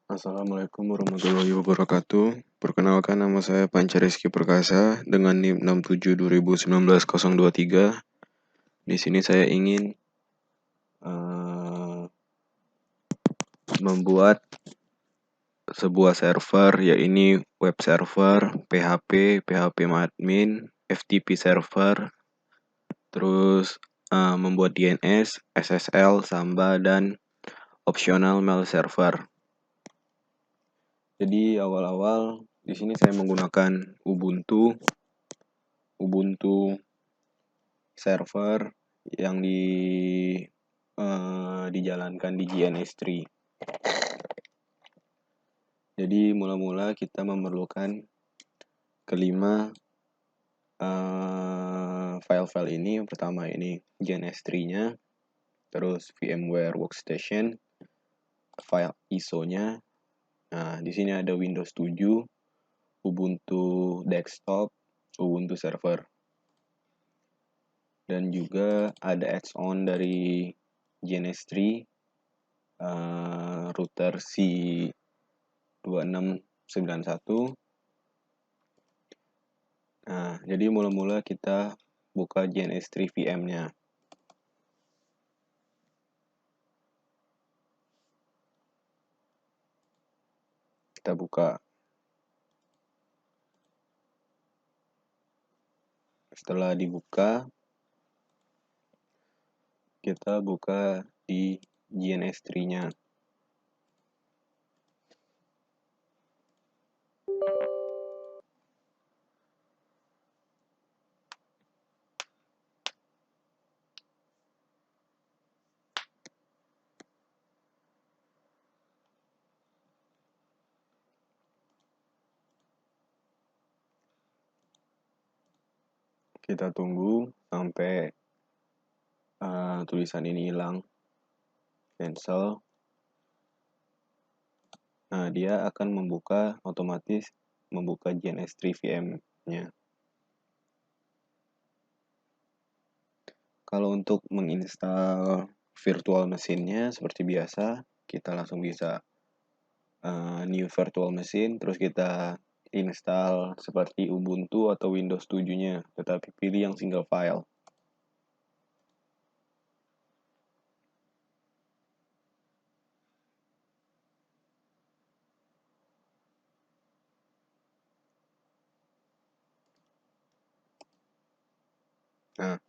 Assalamualaikum warahmatullahi wabarakatuh. Perkenalkan, nama saya Panca Rizky Perkasa dengan NIM 672019-023. Di sini saya ingin membuat sebuah server, yaitu web server, PHP admin, FTP server, terus membuat DNS, SSL, Samba, dan optional mail server. Jadi awal-awal di sini saya menggunakan Ubuntu server yang dijalankan di GNS3. Jadi mula-mula kita memerlukan kelima file-file ini. Yang pertama ini GNS3-nya, terus VMware Workstation, file ISO-nya. Nah, di sini ada Windows 7, Ubuntu Desktop, Ubuntu Server. Dan juga ada add-on dari GNS3, router C2691. Nah, jadi mula-mula kita buka GNS3 VM-nya. Kita buka. Setelah dibuka, kita buka di GNS3-nya. Kita tunggu sampai tulisan ini hilang. Cancel. Nah, dia akan otomatis membuka GNS3 VM-nya. Kalau untuk menginstal virtual machine-nya seperti biasa, kita langsung bisa new virtual machine, terus kita install seperti Ubuntu atau Windows 7-nya, tetapi pilih yang single file. Nah,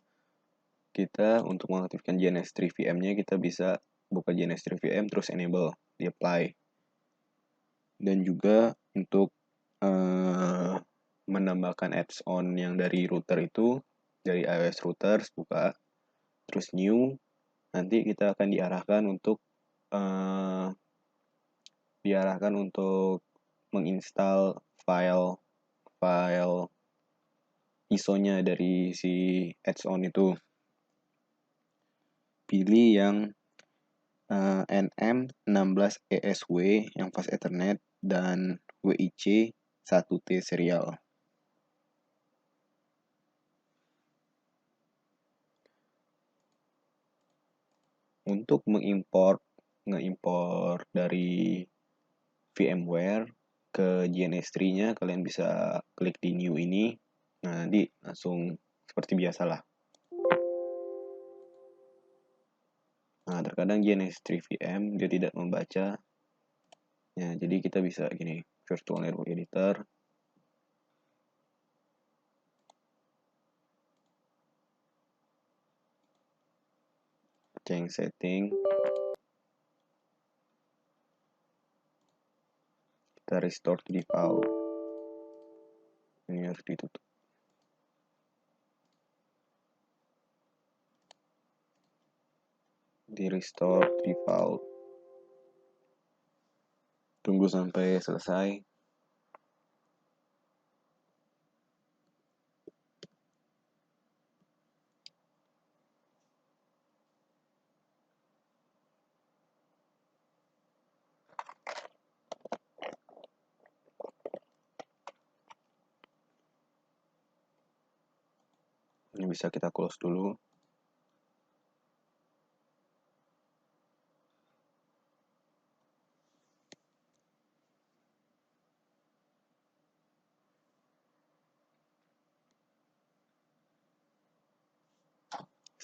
kita untuk mengaktifkan GNS3 VM-nya, kita bisa buka GNS3 VM, terus enable, di apply. Dan juga untuk menambahkan add-on yang dari router itu, dari iOS routers, buka, terus new, nanti kita akan diarahkan untuk menginstal file ISO-nya dari si add-on itu. Pilih yang NM16ESW yang fast Ethernet dan WIC 1T serial. Untuk ngeimport dari VMware ke GNS3-nya, kalian bisa klik di new ini. Nah, nanti langsung seperti biasalah. Nah, terkadang GNS3 VM dia tidak membaca. Ya, jadi kita bisa gini, virtual network editor. Change setting. Kita restore to default. Ini harus ditutup. Di restore to default. Tunggu sampai selesai. Ini bisa kita close dulu.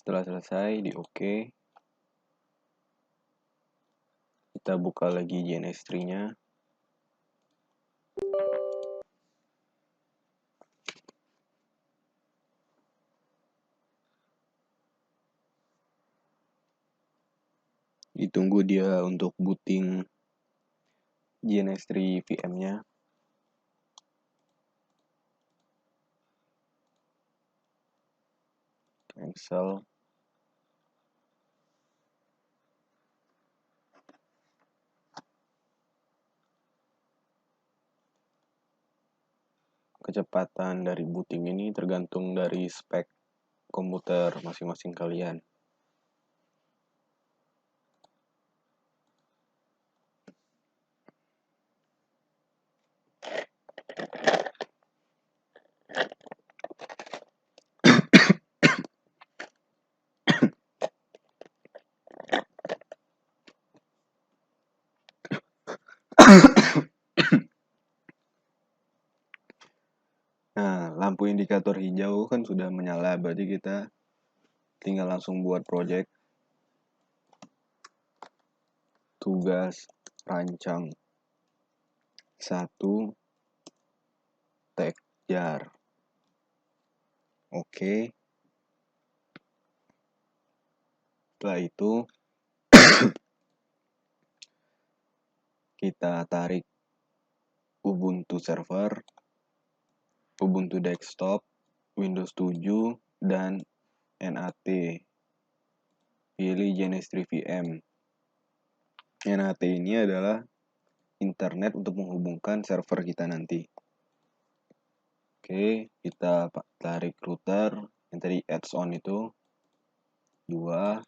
Setelah selesai, di OK. Kita buka lagi GNS3-nya. Ditunggu dia untuk booting GNS3 VM-nya. Cancel. Kecepatan dari booting ini tergantung dari spek komputer masing-masing kalian. Nah, lampu indikator hijau kan sudah menyala, berarti kita tinggal langsung buat project. Tugas rancang 1 tag jar. Oke. Setelah itu kita tarik Ubuntu server, Ubuntu desktop, Windows 7, dan NAT. Pilih GNS3 VM. NAT ini adalah internet untuk menghubungkan server kita nanti. Oke, kita tarik router yang tadi adds on itu 2.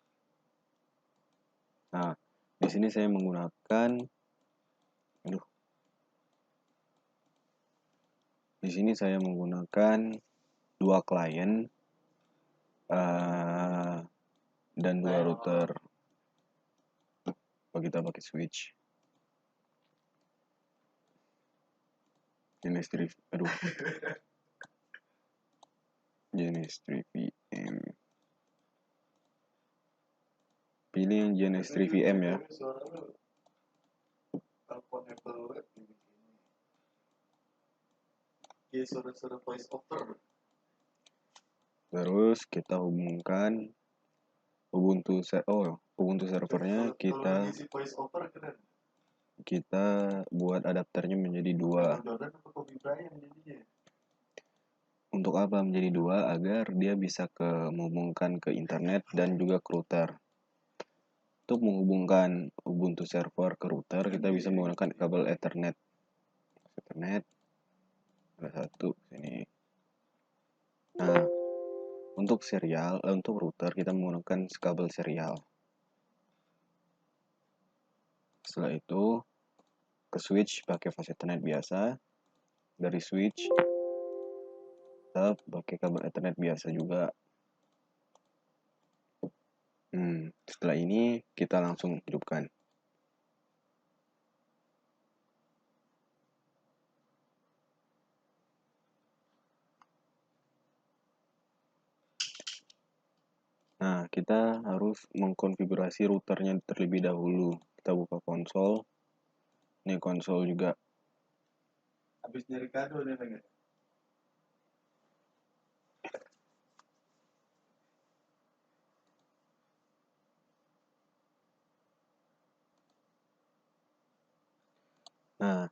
Nah, di sini saya menggunakan di sini saya menggunakan 2 klien dan 2 router. Kalau kita pakai switch. GNS3 VM. Pilih yang GNS3 VM ya. Terus kita hubungkan Ubuntu servernya kita buat adapternya menjadi 2. Untuk apa menjadi 2? Agar dia bisa menghubungkan ke internet dan juga ke router. Untuk menghubungkan Ubuntu server ke router, kita bisa menggunakan kabel Ethernet. Ada 1 sini. Nah, untuk router kita menggunakan kabel serial. Setelah itu ke switch pakai fast Ethernet biasa. Dari switch tetap pakai kabel Ethernet biasa juga. Setelah ini kita langsung hidupkan. Nah, kita harus mengkonfigurasi routernya terlebih dahulu. Kita buka konsol. Ini konsol juga. Habis nyari kado nih, Bang. Nah,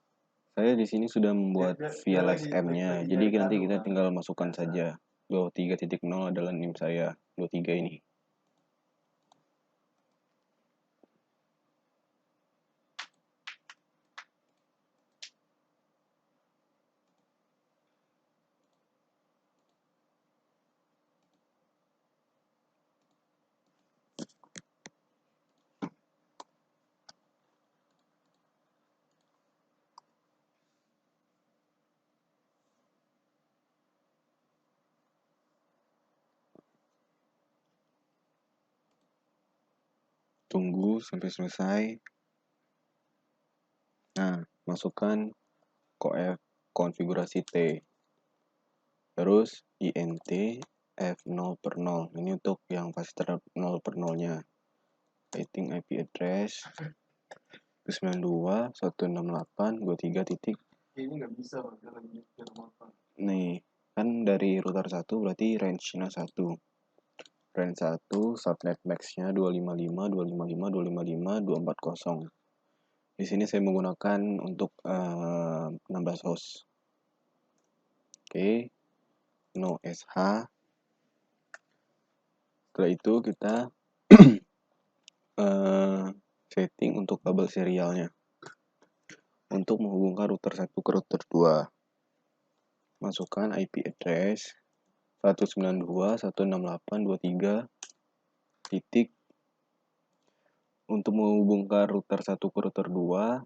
saya di sini sudah membuat VLSM-nya. Jadi nanti kita tinggal masukkan saja. 23.0 adalah NIM saya. 23 ini. Tunggu sampai selesai. Nah, masukkan konfigurasi T. Terus INT F0 per 0. Ini untuk yang fase 0 per 0-nya. Setting IP address 92.168.23 titik. Ini nggak bisa, Nih, kan dari router 1 berarti range-nya 1. Range 1, subnet max-nya 255.255.255.240. Di sini saya menggunakan untuk 16 host. Oke, no SH. Setelah itu kita setting untuk kabel serialnya. Untuk menghubungkan router 1 ke router 2. Masukkan IP address 192.168.23 titik. Untuk menghubungkan router 1 ke router 2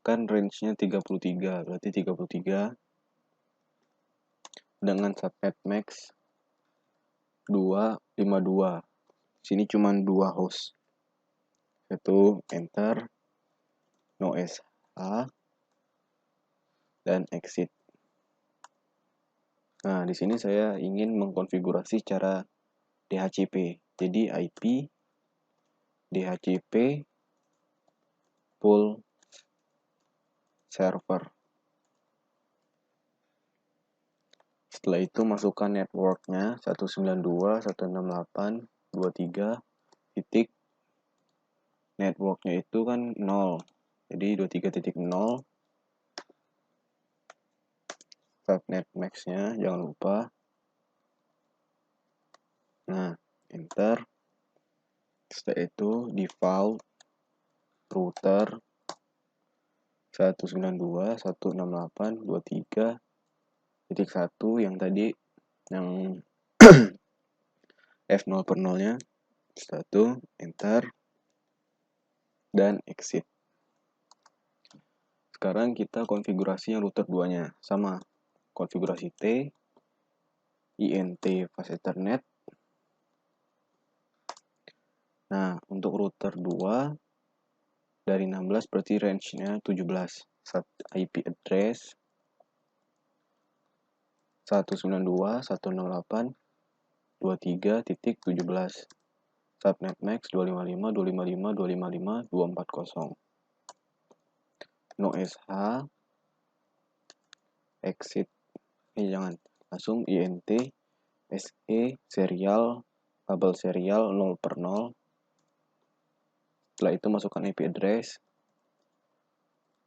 kan range-nya 33, berarti 33 dengan subnet max 252. Sini cuma 2 host. Satu enter, no SH, dan exit. Nah, di sini saya ingin mengkonfigurasi cara DHCP. Jadi IP DHCP full server. Setelah itu masukkan networknya 192.168.23 titik. Networknya itu kan 0. Jadi 23.0. Subnet max-nya jangan lupa. Nah, enter. Setelah itu default router 192.168.23.1 yang tadi yang F0 per 0-nya. Setelah itu enter dan exit. Sekarang kita konfigurasi yang router 2-nya. Sama. Konfigurasi T, INT fast Ethernet. Nah, untuk router 2 dari 16 berarti range-nya 17. IP address 192.168.23.17. Subnet max 255.255.255.240. No SH, exit. Jangan. Langsung INT SE serial kabel serial 0 per 0. Setelah itu masukkan IP address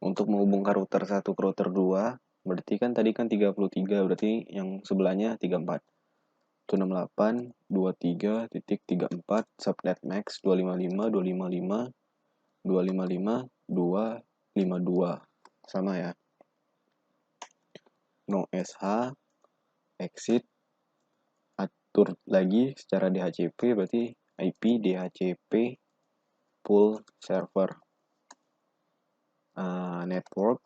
untuk menghubungkan router 1 ke router 2. Berarti kan tadi kan 33, berarti yang sebelahnya 34. 168.23.34 subnet max 255.255.255.252. Sama ya. No SH, exit. Atur lagi secara DHCP berarti IP DHCP full server. Network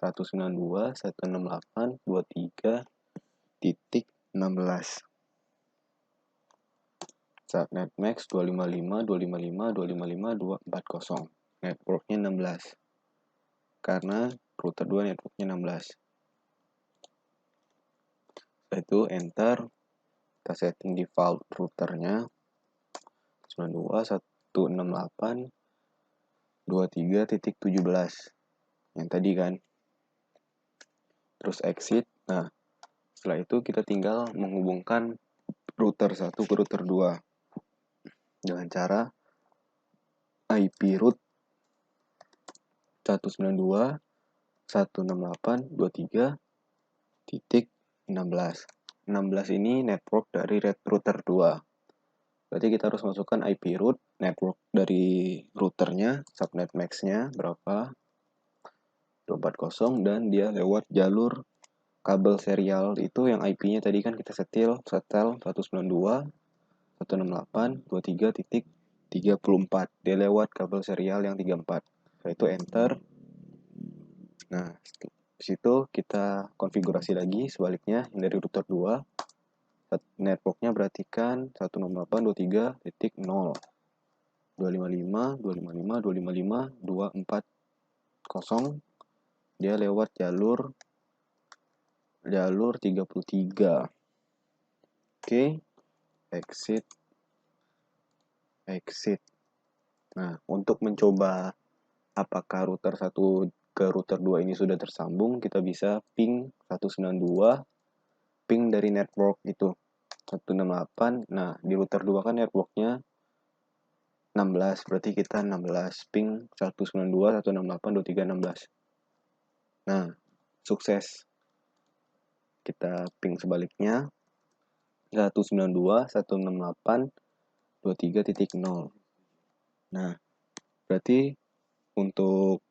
192.168.23.16. Subnet max 255.255.255.240. Networknya 16. Karena router 2 networknya 16. Setelah itu enter. Kita setting default routernya 192.168.23.17 yang tadi kan. Terus exit. Nah, setelah itu kita tinggal menghubungkan router 1 ke router 2 dengan cara IP root 192.168.23.16. 16 ini network dari router 2. Berarti kita harus masukkan IP root network dari routernya, subnet max-nya berapa, 240, dan dia lewat jalur kabel serial itu yang IP-nya tadi kan kita setel 192.168.23.34. Dia lewat kabel serial yang 34. Setelah itu enter. Nah, di situ kita konfigurasi lagi sebaliknya yang dari router 2. Networknya berarti kan 168.23.0. 255.255.240. Dia lewat jalur 33. Oke, exit. Nah, untuk mencoba apakah router 1 ke router 2 ini sudah tersambung, kita bisa ping 192, ping dari network itu 168. Nah, di router 2 kan networknya 16, berarti kita 16 ping 192, 168, 23, 16. Nah, sukses. Kita ping sebaliknya 192, 168, 23.0. Nah, berarti untuk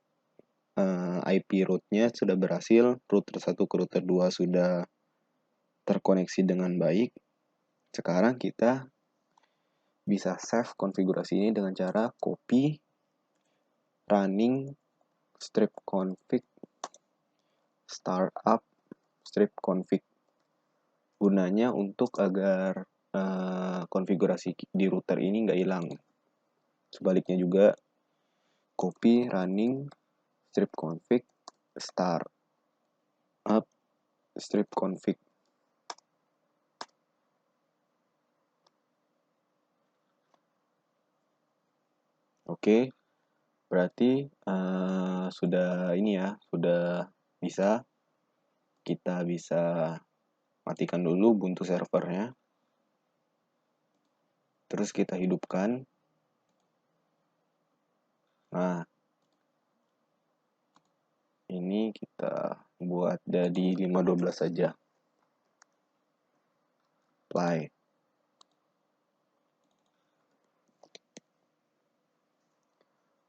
IP root-nya sudah berhasil, router 1 ke router 2 sudah terkoneksi dengan baik. Sekarang kita bisa save konfigurasi ini dengan cara copy running strip config startup strip config. Gunanya untuk agar konfigurasi di router ini nggak hilang. Sebaliknya juga copy running strip config startup strip config. Oke, berarti sudah ini ya, sudah bisa. Kita bisa matikan dulu Ubuntu servernya. Terus kita hidupkan. Nah, ini kita buat jadi 512 saja. Play.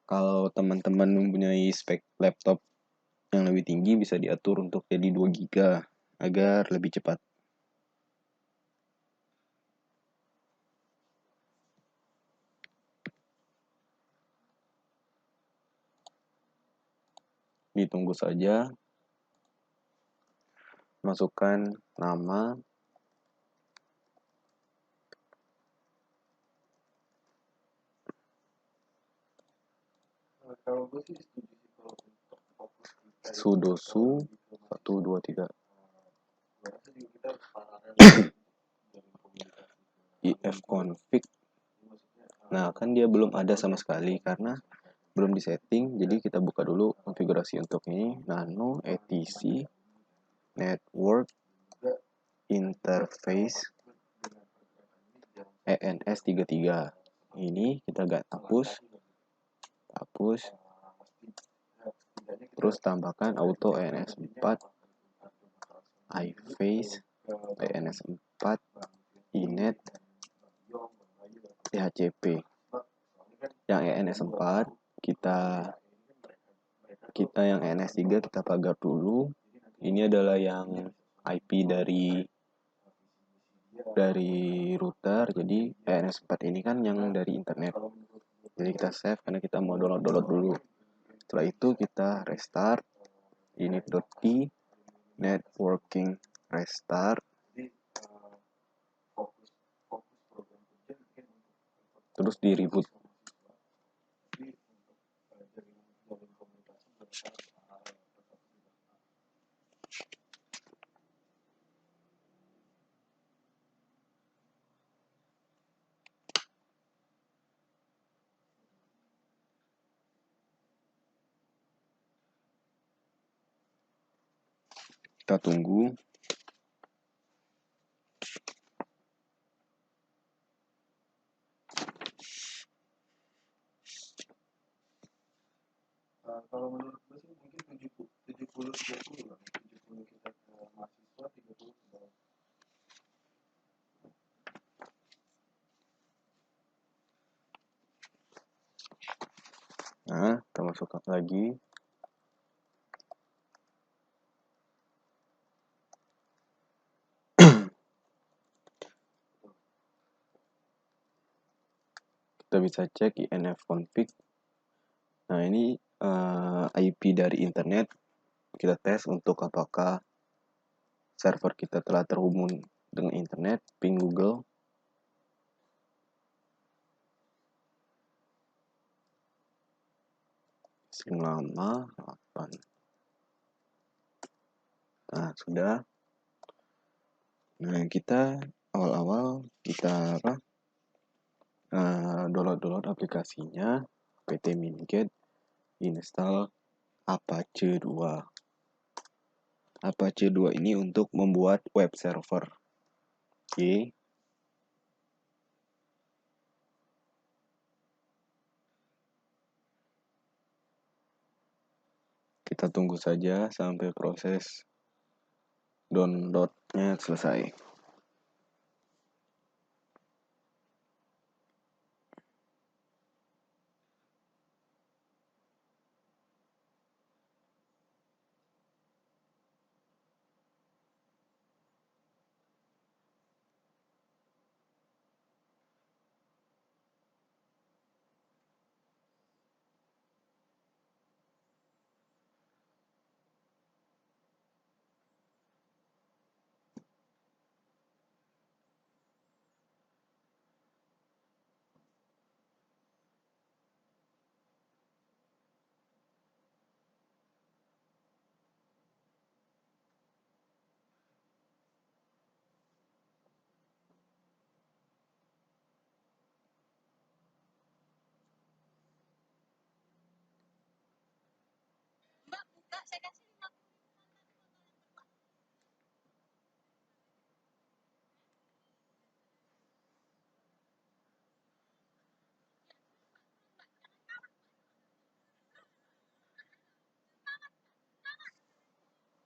Kalau teman-teman mempunyai spek laptop yang lebih tinggi, bisa diatur untuk jadi 2 GB agar lebih cepat. Ditunggu saja. Masukkan nama. Sudosu 1, 2, 3. ifconfig. Nah, kan dia belum ada sama sekali karena belum disetting. Jadi kita buka dulu konfigurasi untuk ini. Nano etc network interface ENS33. Ini kita gak hapus. Terus tambahkan auto ENS4 iFace ENS4 inet DHCP. Yang ENS4 kita yang ENS3 kita pagar dulu. Ini adalah yang IP dari router. Jadi ENS4 ini kan yang dari internet. Jadi kita save karena kita mau download dulu. Setelah itu kita restart init.p networking restart. Terus di reboot. Kita tunggu. Kalau menurut gue sih mungkin 70-30 lah. 70 kita ke mahasiswa, 30 ke bawah. Nah, kita masukkan lagi. Kita bisa cek infconfig. Nah, ini IP dari internet. Kita tes untuk apakah server kita telah terhubung dengan internet. Ping Google. Sing lama 8. Nah, sudah. Nah, kita awal-awal kita download aplikasinya, pt-min-get, install Apache 2. Apache 2 ini untuk membuat web server. Oke. Kita tunggu saja sampai proses downloadnya selesai.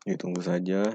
Ditunggu saja.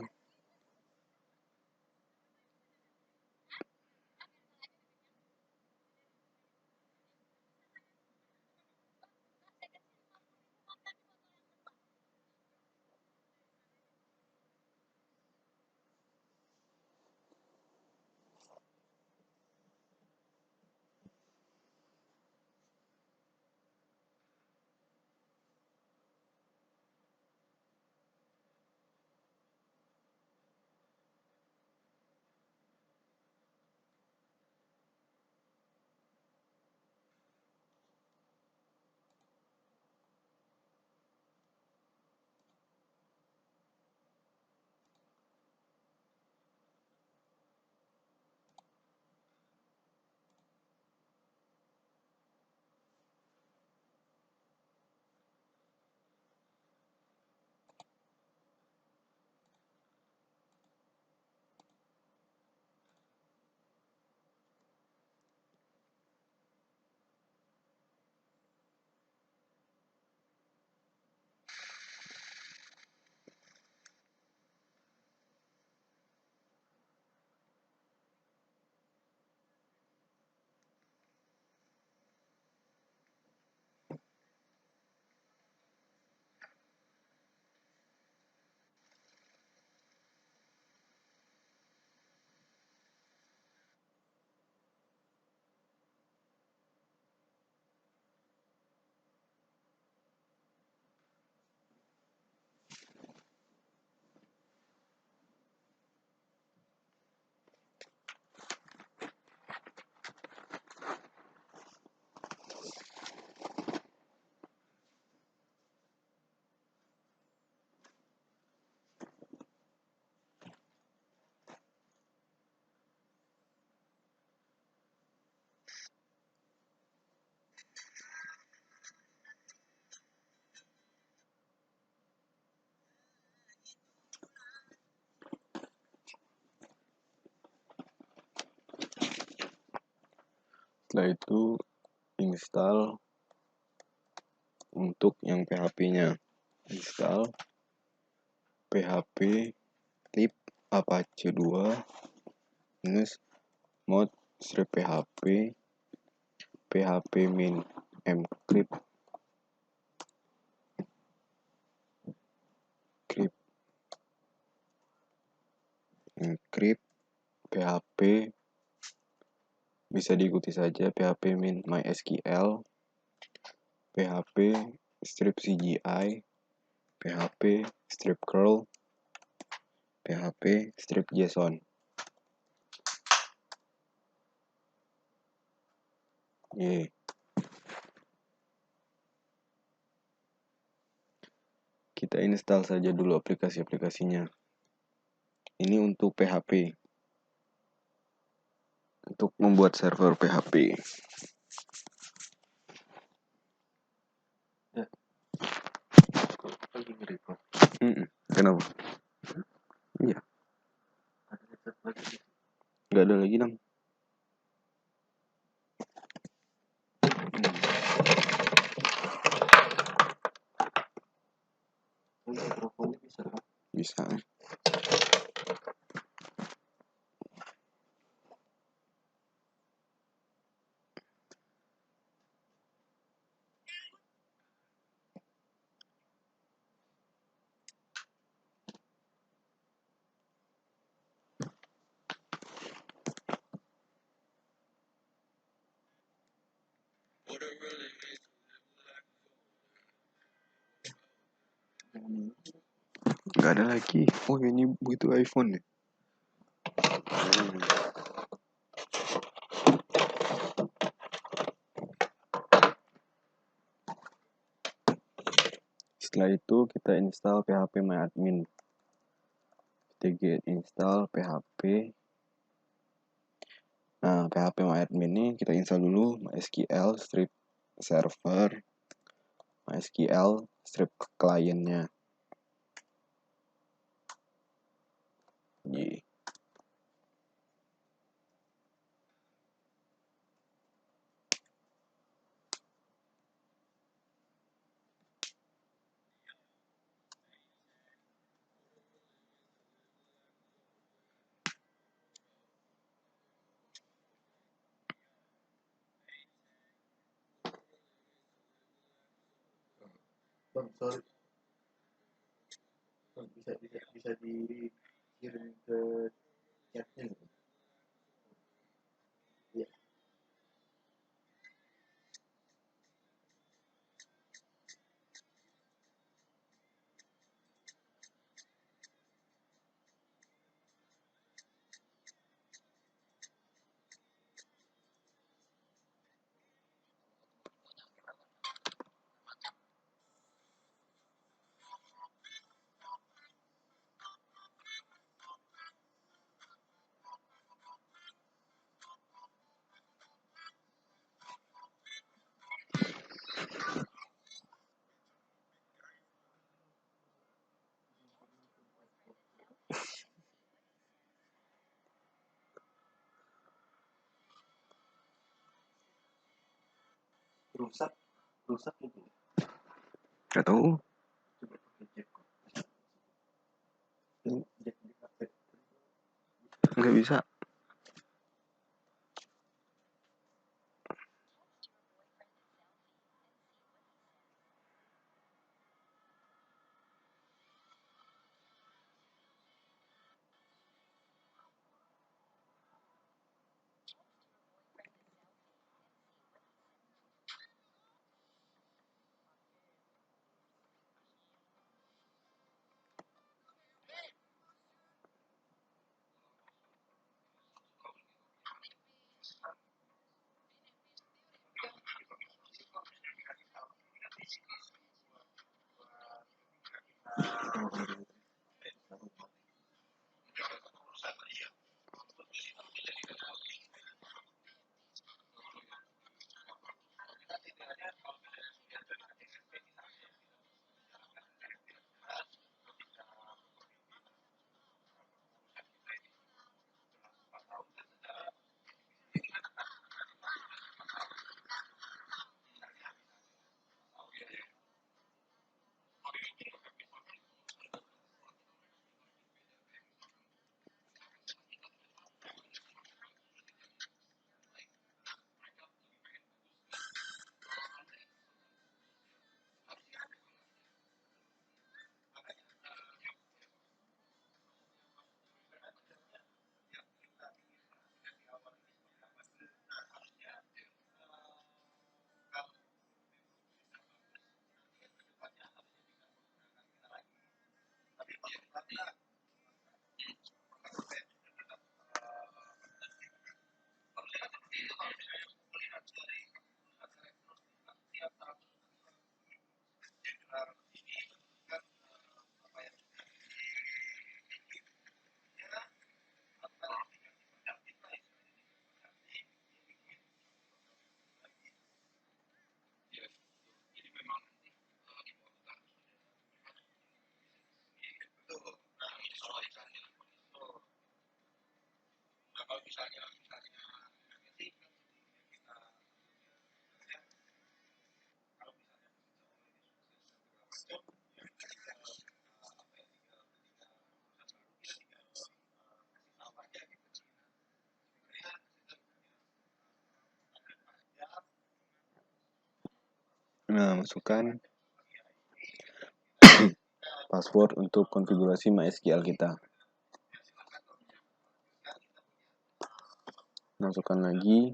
Setelah itu install untuk yang PHP-nya. Install PHP lib Apache 2 minus mod strip PHP PHP min encrypt PHP bisa diikuti saja PHP min MySQL, PHP strip CGI, PHP strip curl, PHP strip JSON. Kita install saja dulu aplikasi-aplikasinya. Ini untuk PHP. untuk membuat server PHP. Lagi nge-record. Kenapa? Iya, Ada headset lagi. nggak ada lagi Nam. Mikrofonnya bisa kan? Bisa. Nggak ada lagi. Oh ini butuh iPhone ya. Setelah itu kita install phpMyAdmin. Kita git install php. Nah, phpMyAdmin ini kita install dulu MySQL strip server, MySQL strip kliennya. Ye. Bang, sorry. Bang, bisa dikirim ke chatnya gitu. Iya. Rusak gitu. Nggak tahu. Coba pakai jack. Hmm. Jack di kafe. Nggak bisa. Nah, masukkan password untuk konfigurasi MySQL kita. Masukkan lagi.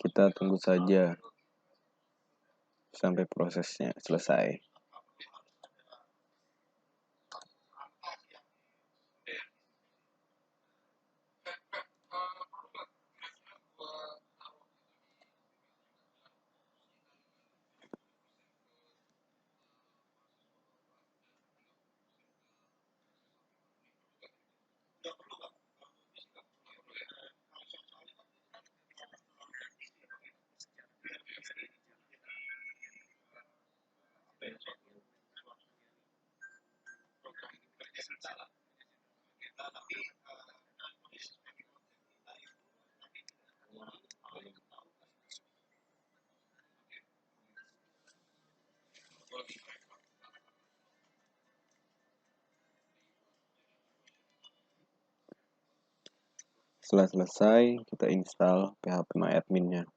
Kita tunggu saja sampai prosesnya selesai. Setelah selesai, kita install phpMyAdmin-nya.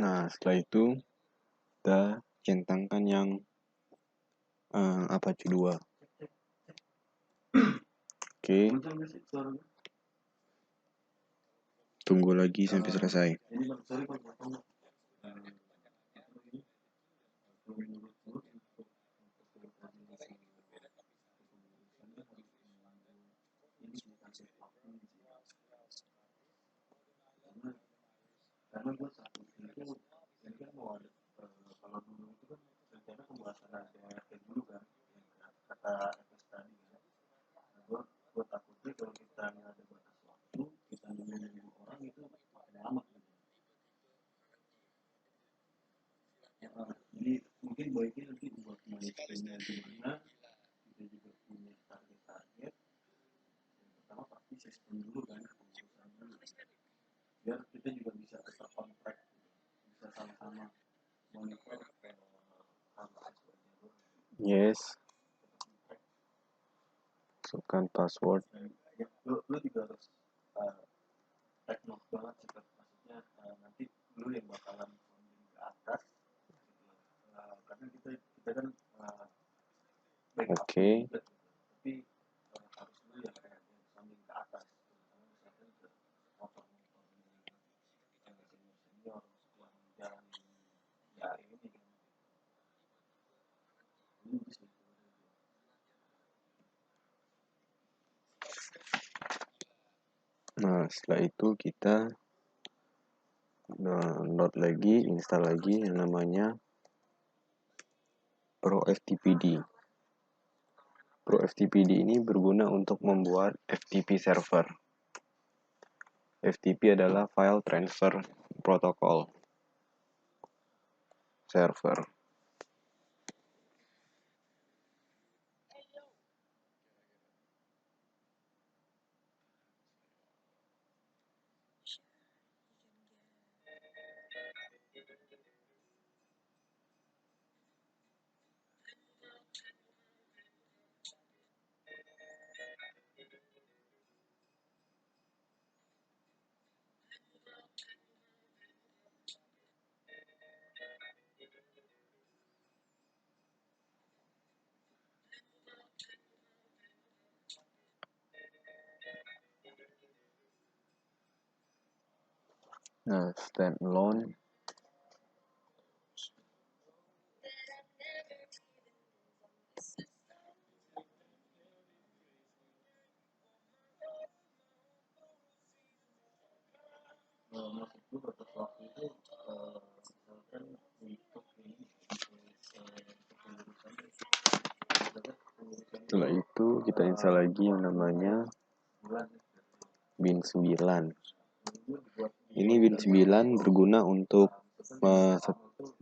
Nah, setelah itu kita centangkan yang Apache 2. Oke, tunggu lagi sampai selesai. Karena gue takut itu ini kan mau ada kalau dulu itu kan rencana pembahasan ada dulu kan yang kata FS tadi kan. Gue takutnya kalau kita nggak ada batas waktu kita nunggu orang itu makin lama gitu. Jadi mungkin baiknya nanti buat milestone-nya gimana kita juga punya target-target. Yang pertama pasti sistem dulu kan pengurusan dulu biar kita juga bisa tetap on track bisa sama-sama monitor Yes. Masukkan password. ya, lu juga harus teknik banget sih maksudnya nanti lu yang bakalan sounding ke atas karena kita kan backup Oke. juga tapi harus lu yang kayak sounding ke atas karena misalkan ke motor senior yang jalan ya ini kan ini bisa. Nah, setelah itu kita download lagi, install lagi yang namanya ProFTPD. ProFTPD ini berguna untuk membuat FTP server. FTP adalah File Transfer Protocol server. Nah, standalone Maksud gue batas waktu itu misalkan untuk ini setelah itu kita install lagi yang namanya Win9. Ini Win9 berguna untuk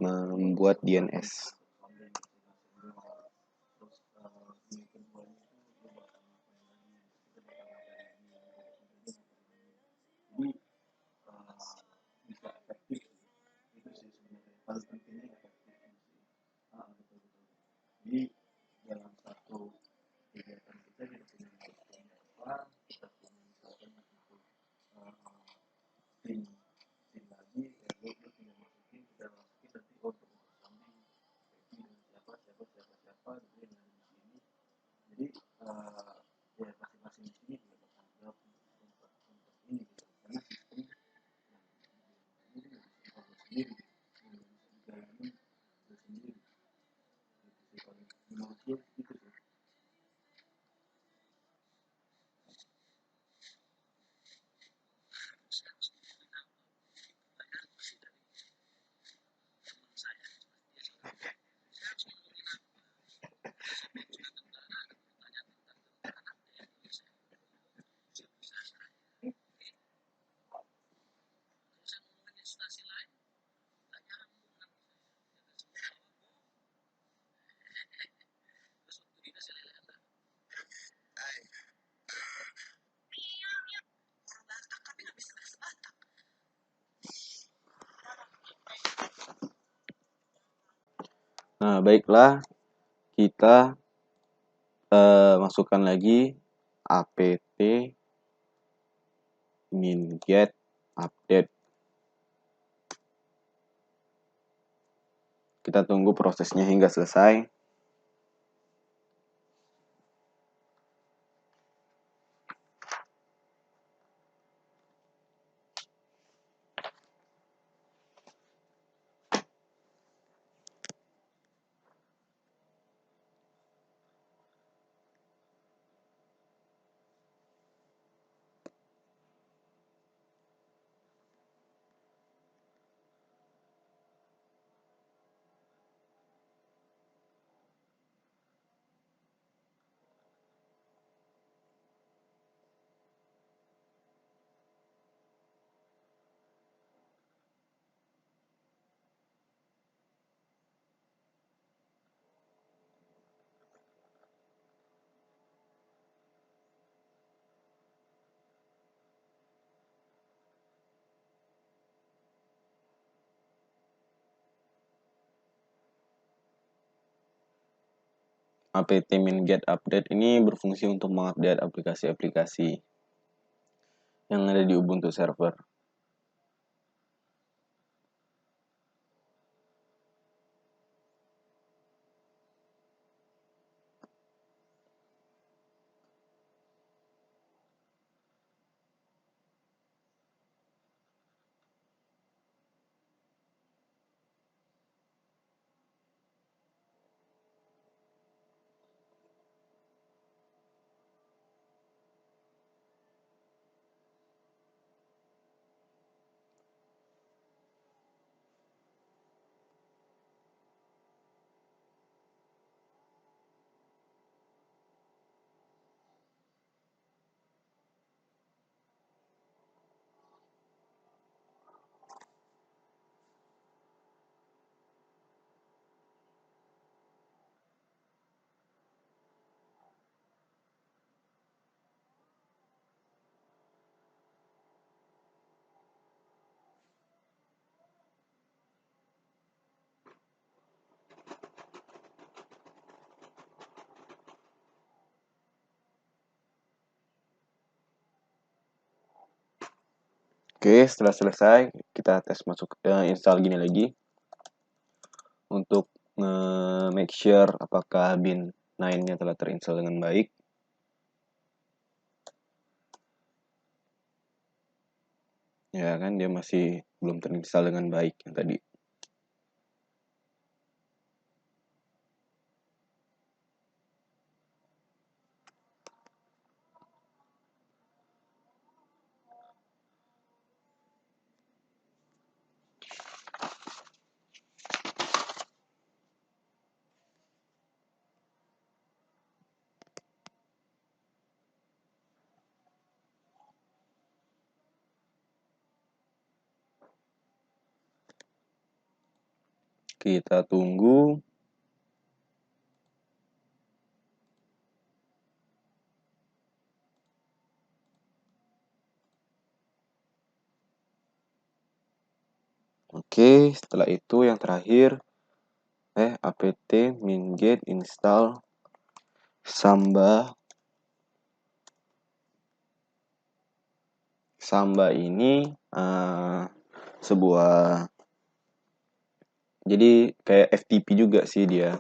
membuat DNS. bisa efektif itu sih sebenarnya paling pentingnya efektif jadi dalam satu kegiatan kita punya milestone apa kita punya misalkan untuk tim lagi ya lu tinggal masukin kita masukin nanti untuk sounding dengan siapa gitu yang ada di sini jadi ya masing-masing di sini juga bertanggung jawab untuk ini gitu karena sistem sendiri dijalani sendiri menurut gue gitu sih. Nah, baiklah, kita masukkan lagi apt min get update. Kita tunggu prosesnya hingga selesai. apt min get update ini berfungsi untuk mengupdate aplikasi-aplikasi yang ada di Ubuntu server. Oke, setelah selesai, kita tes masuk install gini lagi untuk make sure apakah bin 9-nya telah terinstall dengan baik. Ya kan, dia masih belum terinstall dengan baik yang tadi. Kita tunggu. Oke, setelah itu yang terakhir apt min get install Samba. Samba ini sebuah, jadi kayak FTP juga sih dia,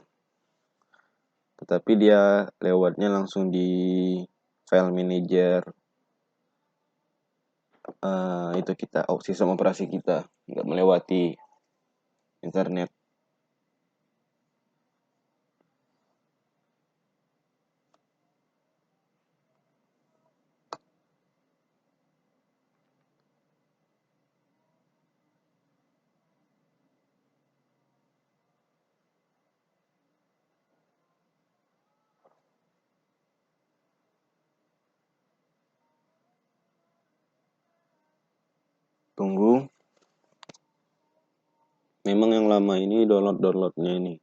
tetapi dia lewatnya langsung di file manager itu kita, sistem operasi kita, nggak melewati internet. Tunggu. Memang yang lama ini downloadnya ini.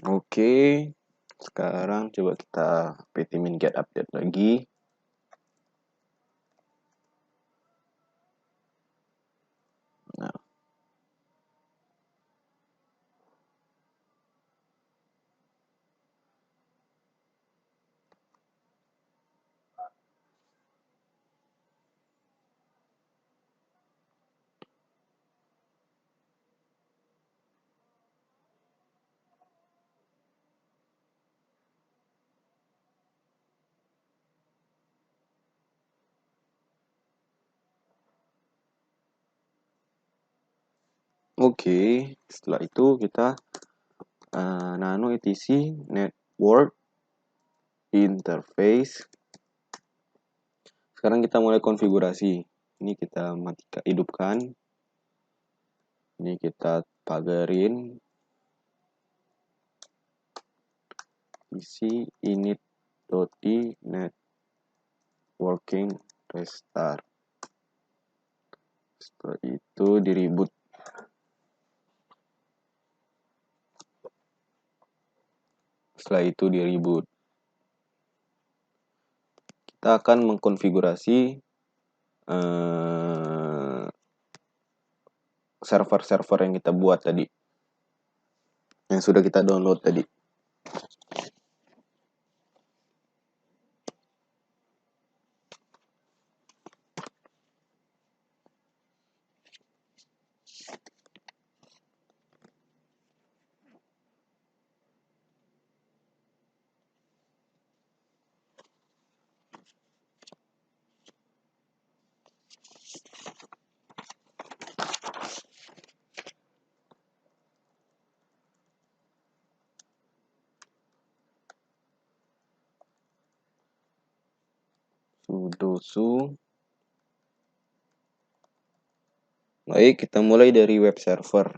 Oke, sekarang coba kita ptmin get update lagi. Nah, oke, setelah itu kita nano etc network interface. Sekarang kita mulai konfigurasi. Ini kita matikan, hidupkan. Ini kita pagarin. Isi init.d networking restart. Setelah itu di reboot. Setelah itu di reboot. Kita akan mengkonfigurasi server-server yang kita buat tadi, yang sudah kita download tadi. Sudo su. Baik, kita mulai dari web server.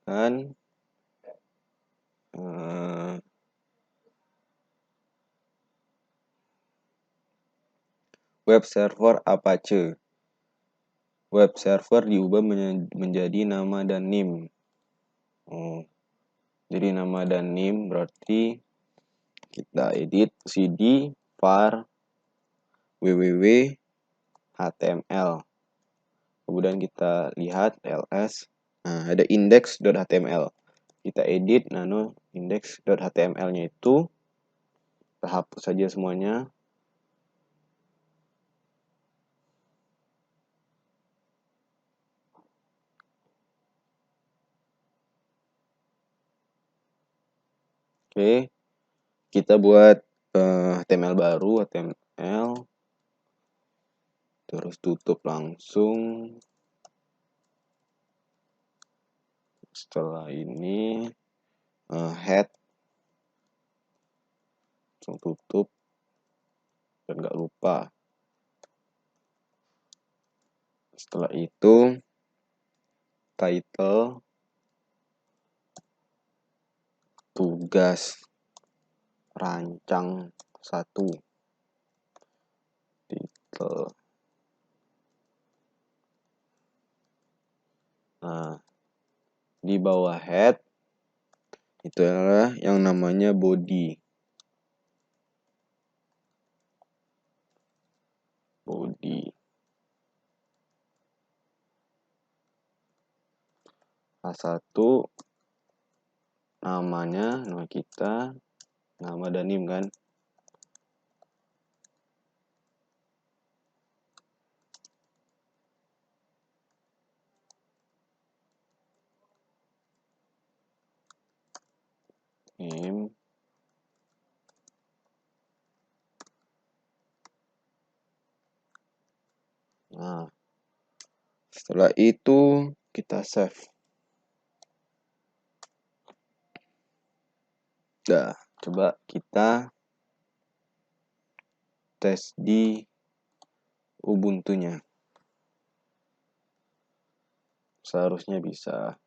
Dan web server Apache. Web server diubah menjadi nama dan NIM. Jadi nama dan NIM berarti kita edit cd var www html. Kemudian kita lihat ls. Nah, ada index.html. Kita edit nano index.html-nya itu. Kita hapus saja semuanya. Oke, kita buat HTML baru, HTML, terus tutup langsung. Setelah ini head, langsung tutup, dan nggak lupa. Setelah itu title, tugas rancang 1, title. Nah, di bawah head itu adalah yang namanya body. A1 namanya, nama kita, nama dan NIM kan. NIM. Nah, setelah itu kita save. Nah, coba kita tes di Ubuntu-nya. Seharusnya bisa.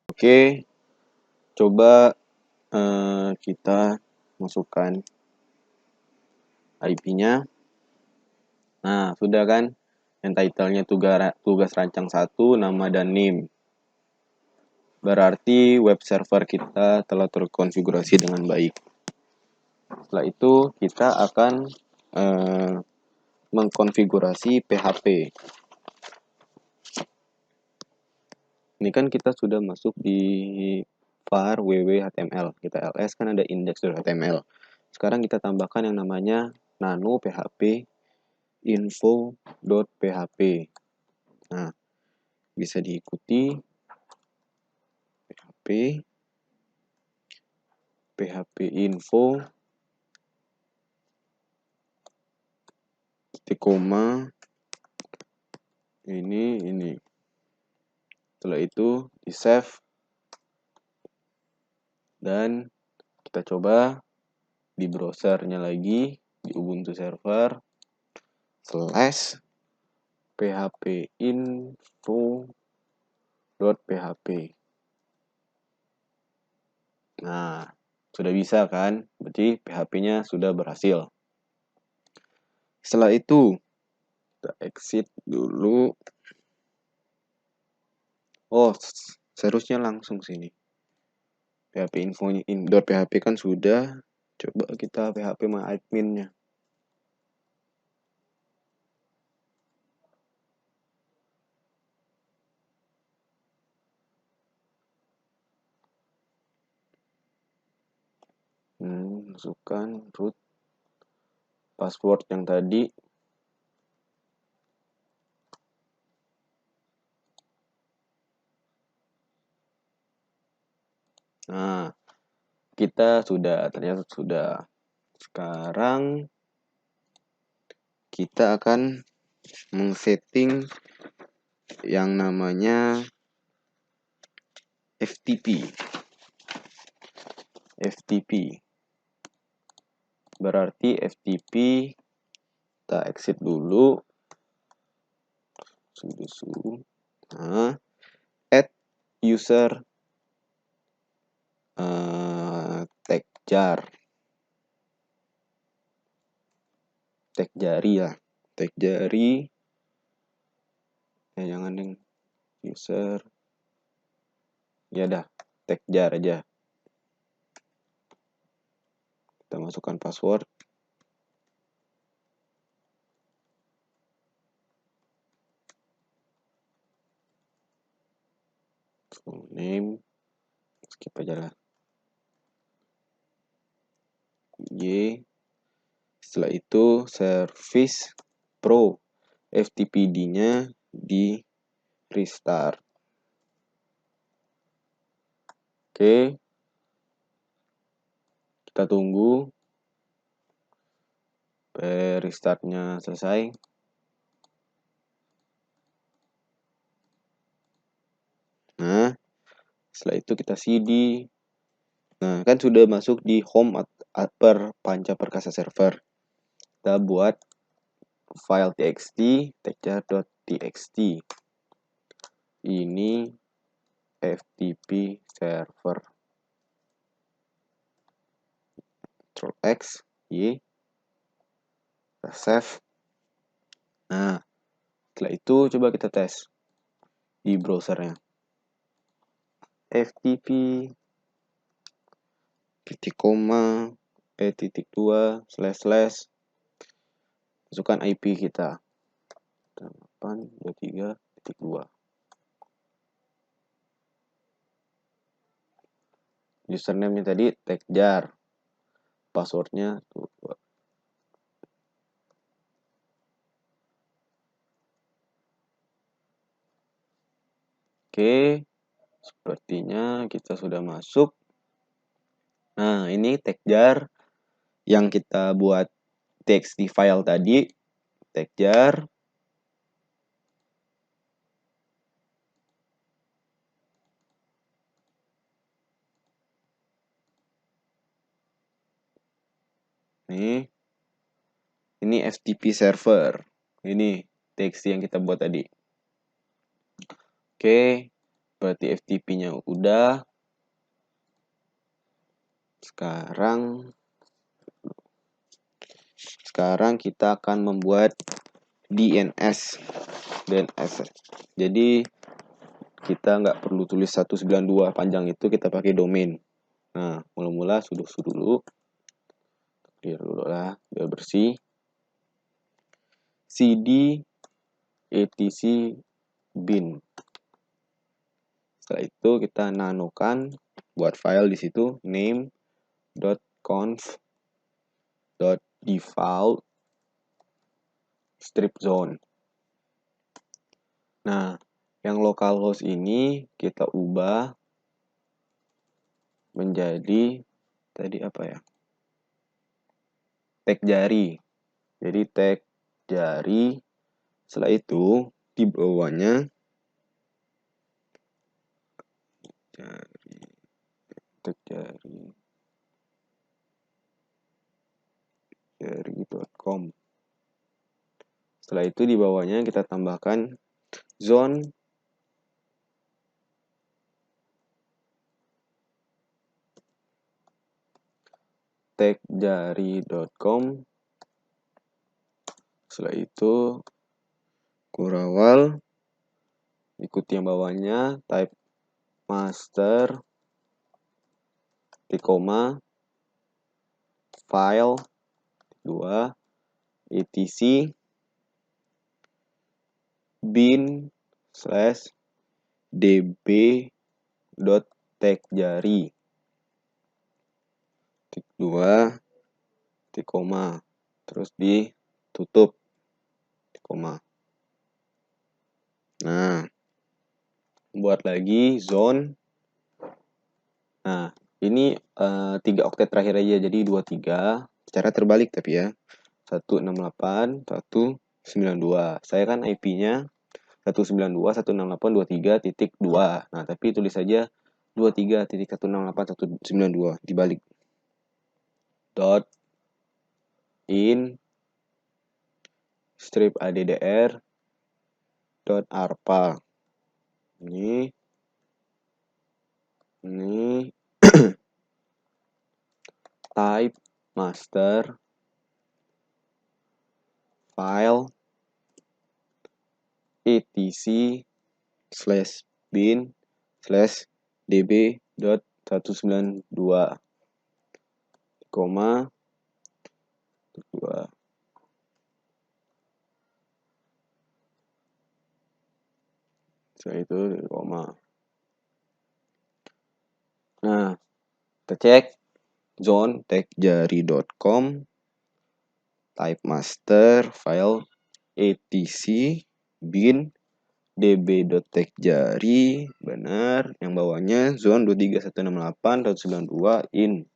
Oke, coba kita masukkan IP-nya. Nah, sudah kan? Yang title-nya tugas rancang 1, nama dan name. Berarti web server kita telah terkonfigurasi dengan baik. Setelah itu kita akan mengkonfigurasi PHP. Ini kan kita sudah masuk di var www.html. Kita ls kan ada index.html. Sekarang kita tambahkan yang namanya nano php info.php. Nah, bisa diikuti php info titik koma ini. Setelah itu di save dan kita coba di browsernya lagi di Ubuntu server /php info.php. Nah, sudah bisa kan? Berarti PHP-nya sudah berhasil. Setelah itu kita exit dulu. Oh, seharusnya langsung sini. PHP info.php kan sudah. Coba kita PHP adminnya. Masukkan root password yang tadi. Nah, ternyata sudah. Sekarang kita akan mengsetting yang namanya FTP. Berarti FTP kita exit dulu. Nah, add user tag jari jangan yang user ya dah tag jar aja. Kita masukkan password. Full name skip aja lah. Setelah itu service pro FTPD-nya di restart. Oke. Kita tunggu restartnya selesai. Nah, setelah itu kita cd. Nah, kan sudah masuk di home per Panca Perkasa server. Kita buat file txt tagjar.txt. Ini FTP server. Ctrl+X, Y. Kita save. Nah, setelah itu coba kita tes di browsernya. FTP titik koma titik 2 / masukkan IP kita 823.2. Username-nya tadi tagjar, passwordnya tuh. Oke, sepertinya kita sudah masuk. Nah, ini tagjar yang kita buat txt file tadi. Tagjar. Ini FTP server. Ini txt yang kita buat tadi. Oke, berarti FTP-nya udah. Sekarang kita akan membuat DNS. Jadi kita nggak perlu tulis 192 panjang itu, kita pakai domain. Nah, mula-mula sudo dulu. Clear dulu lah, biar bersih. cd etc bin. Setelah itu kita nanokan buat file di situ name.conf.default strip zone. Nah, yang localhost ini kita ubah menjadi tadi apa ya? Tag jari. Jadi tag jari. Setelah itu di bawahnya tag jari.com. Setelah itu di bawahnya kita tambahkan zone tagjari.com. Setelah itu kurawal, ikuti yang bawahnya, type master koma file 2 etc bin /db.tagjari 2 koma, terus ditutup koma. Nah, buat lagi zone. Nah, ini 3 oktet terakhir aja, jadi 23 secara terbalik tapi ya. 168.192. Saya kan IP-nya 192.168.23.2. Nah, tapi tulis saja 23.168.192 dibalik. Dot in strip addr dot arpa. Ini type master file etc /bin /db.192 koma 2. Setelah itu koma. Nah, kita cek zone tagjari.com type master file etc bin db.tagjari benar, yang bawahnya zone 23168.192 in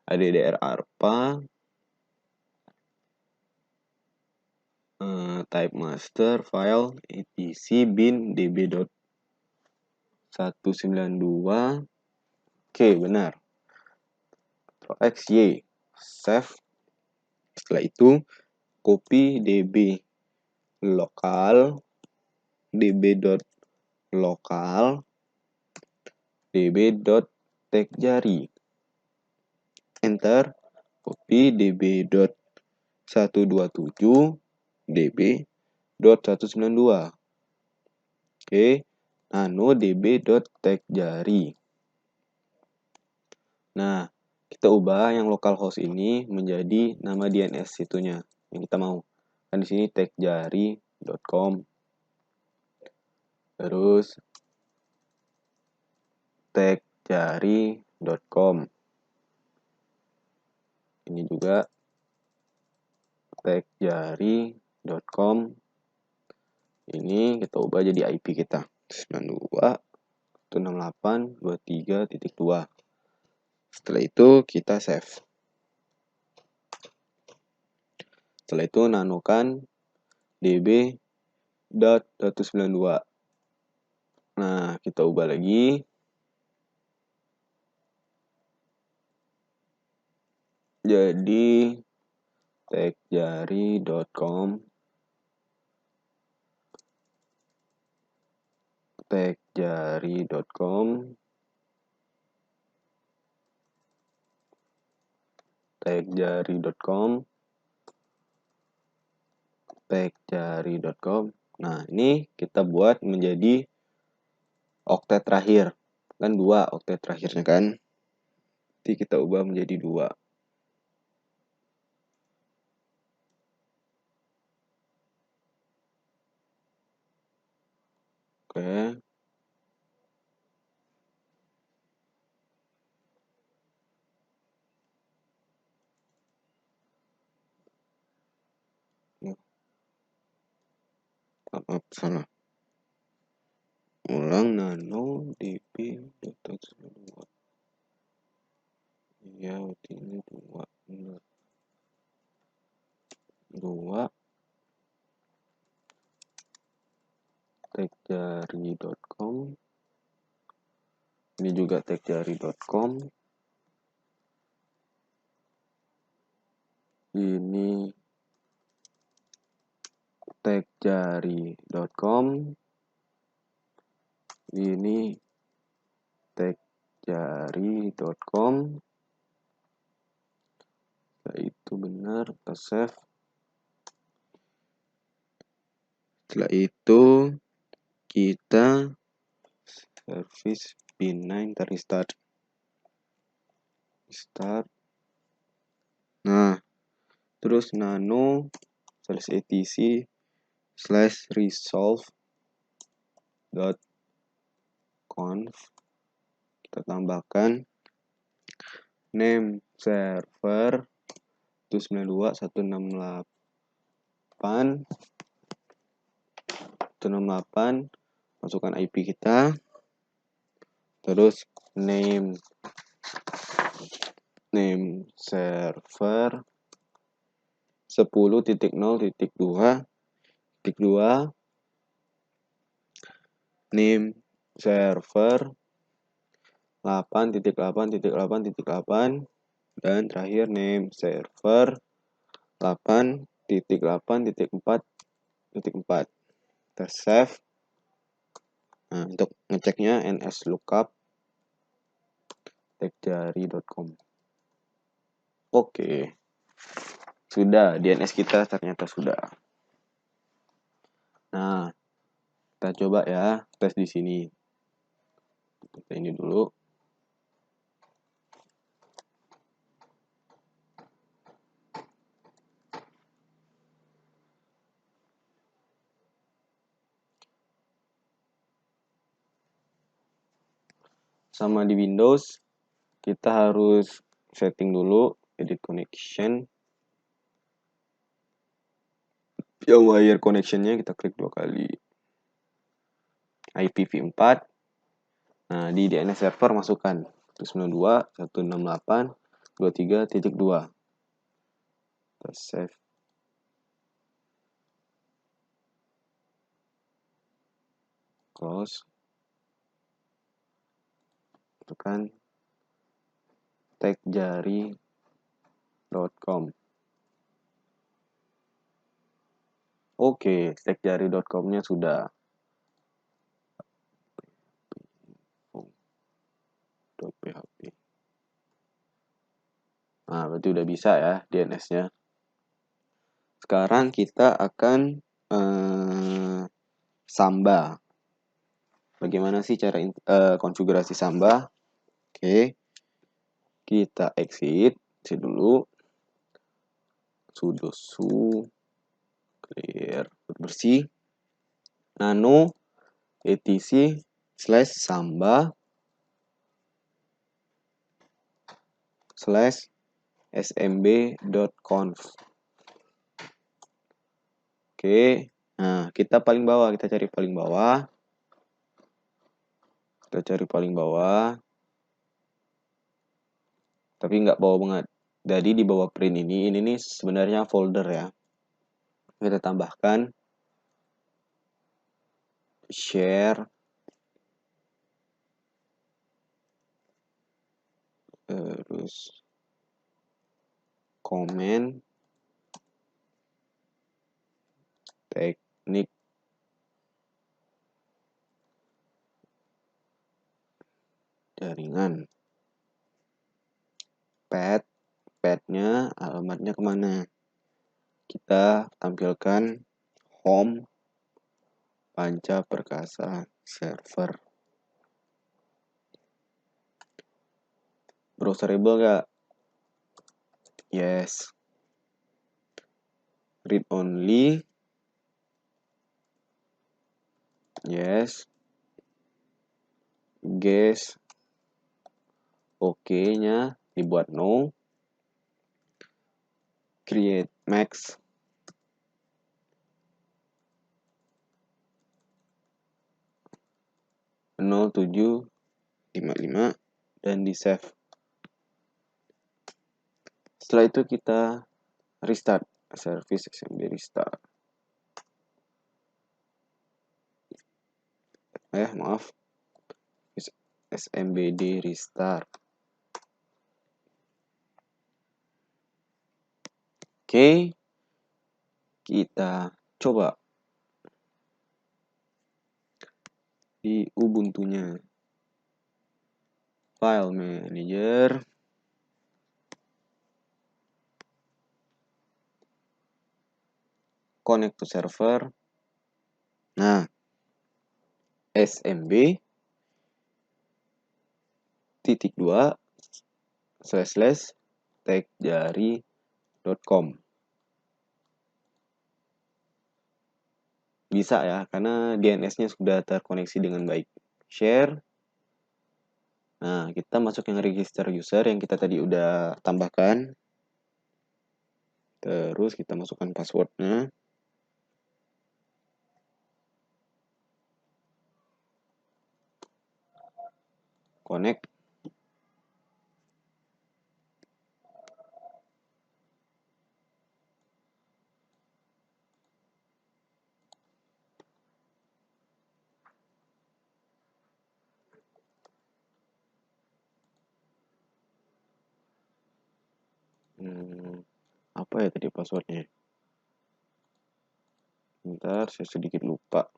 addr arpa type master file etc bin db.192. Oke, benar. Ctrl X Y save. Setelah itu copy db lokal db.lokal db.tagjari. Enter. Copy db.127 db.192. Oke, nano db.tagjari. Nah, kita ubah yang localhost ini menjadi nama DNS itunya yang kita mau. Kan di sini tagjari.com. Terus tagjari.com. Ini juga tagjari.com. Ini kita ubah jadi IP kita 92.168.23.2. Setelah itu kita save. Setelah itu nanokan db.192. Nah, kita ubah lagi. Jadi tagjari.com tagjari.com tagjari.com tag-jari.com. Nah, ini kita buat menjadi oktet terakhir. Kan 2 oktet terakhirnya kan. Nanti kita ubah menjadi 2. Oke. Salah. Ulang nano dp .2. Ya, ini 2. Benar. 2 tag-jari.com. Ini juga tag-jari.com. Ini tag-jari.com. Ini tag-jari.com. Setelah itu benar, kita save. Setelah itu kita service pin9 restart. Nah, terus nano /etc /resolve.conf. Kita tambahkan name server 192.168.168, masukkan IP kita, terus name server 10.0.2 name server 8.8.8.8 dan terakhir name server 8.8.4.4. Kita save. Nah, untuk ngeceknya ns lookup tag-jari.com. Oke. Sudah, DNS kita ternyata sudah. Nah, kita coba ya tes di sini. Kita ini dulu. Sama di Windows, kita harus setting dulu edit connection. Yang wire connectionnya kita klik 2 kali. IPv4. Nah, di DNS server masukkan 192.168.23.2. Kita save. Close. Tekan tag-jari.com. Oke, tag-jari.com-nya sudah. .php. Nah, berarti udah bisa ya DNS-nya. Sekarang kita akan Samba. Bagaimana sih cara konfigurasi Samba? Oke. Kita exit dulu. Sudo su clear bersih. Nano etc /samba /smb.conf. Oke. Nah, kita paling bawah, kita cari paling bawah. Tapi nggak bawah banget. Jadi di bawah print ini nih sebenarnya folder ya. Kita tambahkan share terus komen teknik jaringan. Padnya alamatnya kemana? Kita tampilkan home Panca Perkasa server. Browserable gak? Yes. Read only. Yes. Guess. Oke-nya dibuat no. Create max. Nol 755 dan di save. Setelah itu kita restart service SMB restart. Maaf. SMBD restart. Oke. Kita coba di Ubuntu-nya. File manager. Connect to server. Nah, SMB -2 / tegjari.com. Bisa ya, karena DNS-nya sudah terkoneksi dengan baik. Share. Nah, kita masuk yang register user yang kita tadi udah tambahkan. Terus kita masukkan passwordnya. Connect. Apa ya tadi passwordnya? Bentar, saya sedikit lupa.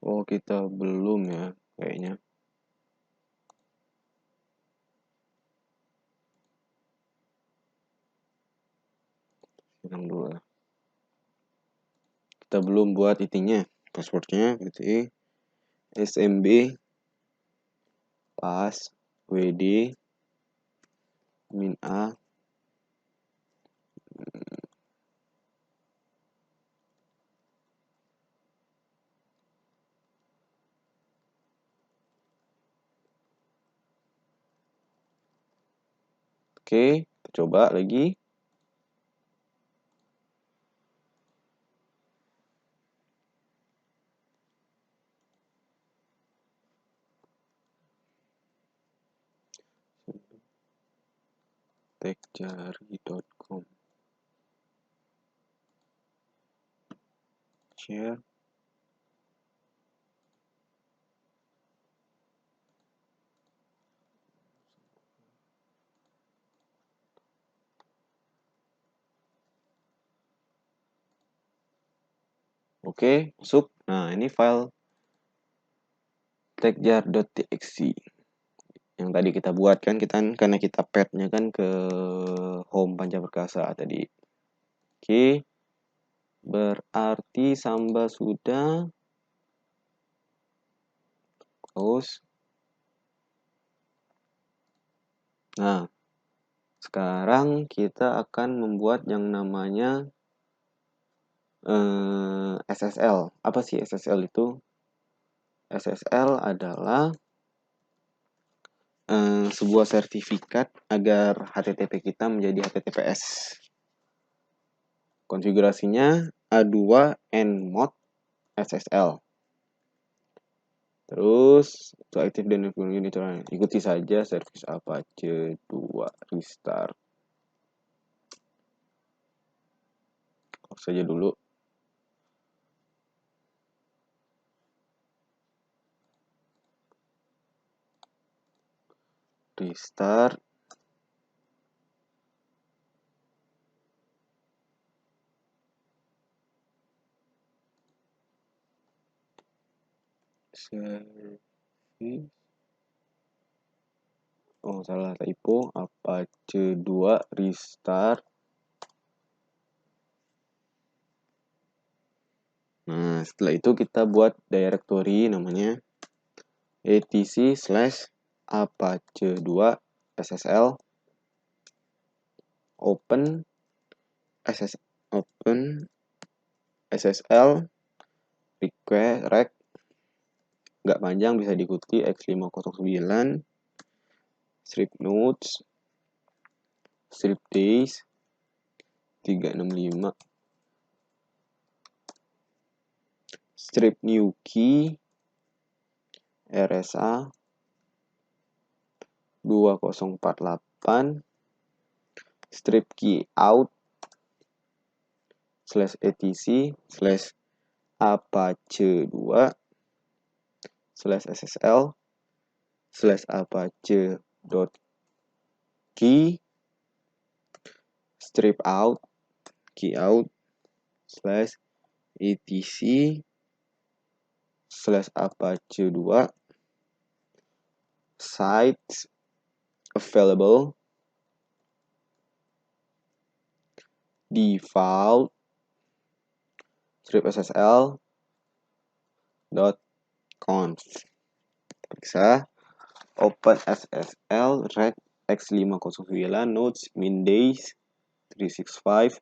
Oh, kita belum ya, kayaknya. Kita belum buat itinya, passwordnya. Berarti SMB pas WD -A. Oke, kita coba lagi. tegjari.com. Share. Oke, masuk. Nah, ini file tegjar.txt yang tadi kita buat kan, karena kita pad-nya kan ke home Panca Perkasa tadi. Oke. Berarti Samba sudah close. Nah, sekarang kita akan membuat yang namanya SSL. Apa sih SSL itu? SSL adalah sebuah sertifikat agar HTTP kita menjadi HTTPS. Konfigurasinya A2 nmod SSL. Terus untuk aktif dan ikuti saja service Apache 2 restart. Close saja dulu. Restart. Service oh salah typo, Apache 2 restart. Nah, setelah itu kita buat directory namanya etc/apache 2 ssl open ssl request rec, nggak panjang, bisa diikuti, x509 strip nodes strip days 365 strip new key RSA 2048 strip key out /etc/apache 2 /ssl/apache.key strip out key out /etc/apache 2 sites available default strip ssl dot conf. Periksa open ssl rec x509 nodes min days 365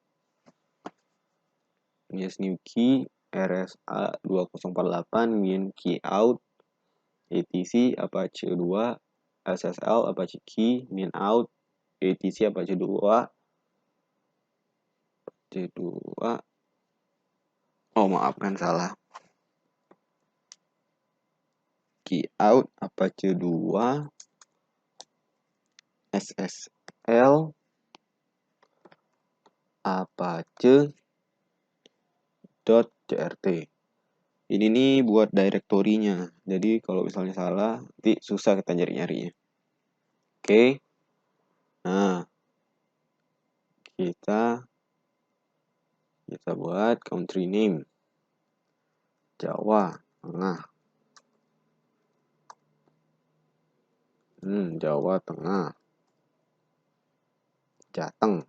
yes new key RSA 2048 min key out etc apache 2 ssl apache key min out etc apache 2 oh maafkan salah, key out apache 2 ssl apache.crt. Ini nih buat direktorinya. Jadi kalau misalnya salah, nanti susah kita nyari-nyarinya. Oke. Nah, kita buat country name. Jawa Tengah. Jawa Tengah. Jateng.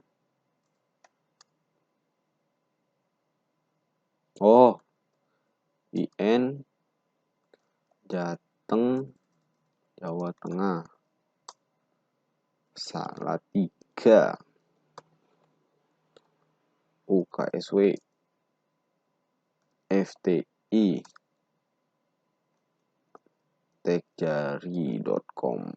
Oh, IN Jateng Jawa Tengah. Salatiga. UKSW. FTI. tekjari.com.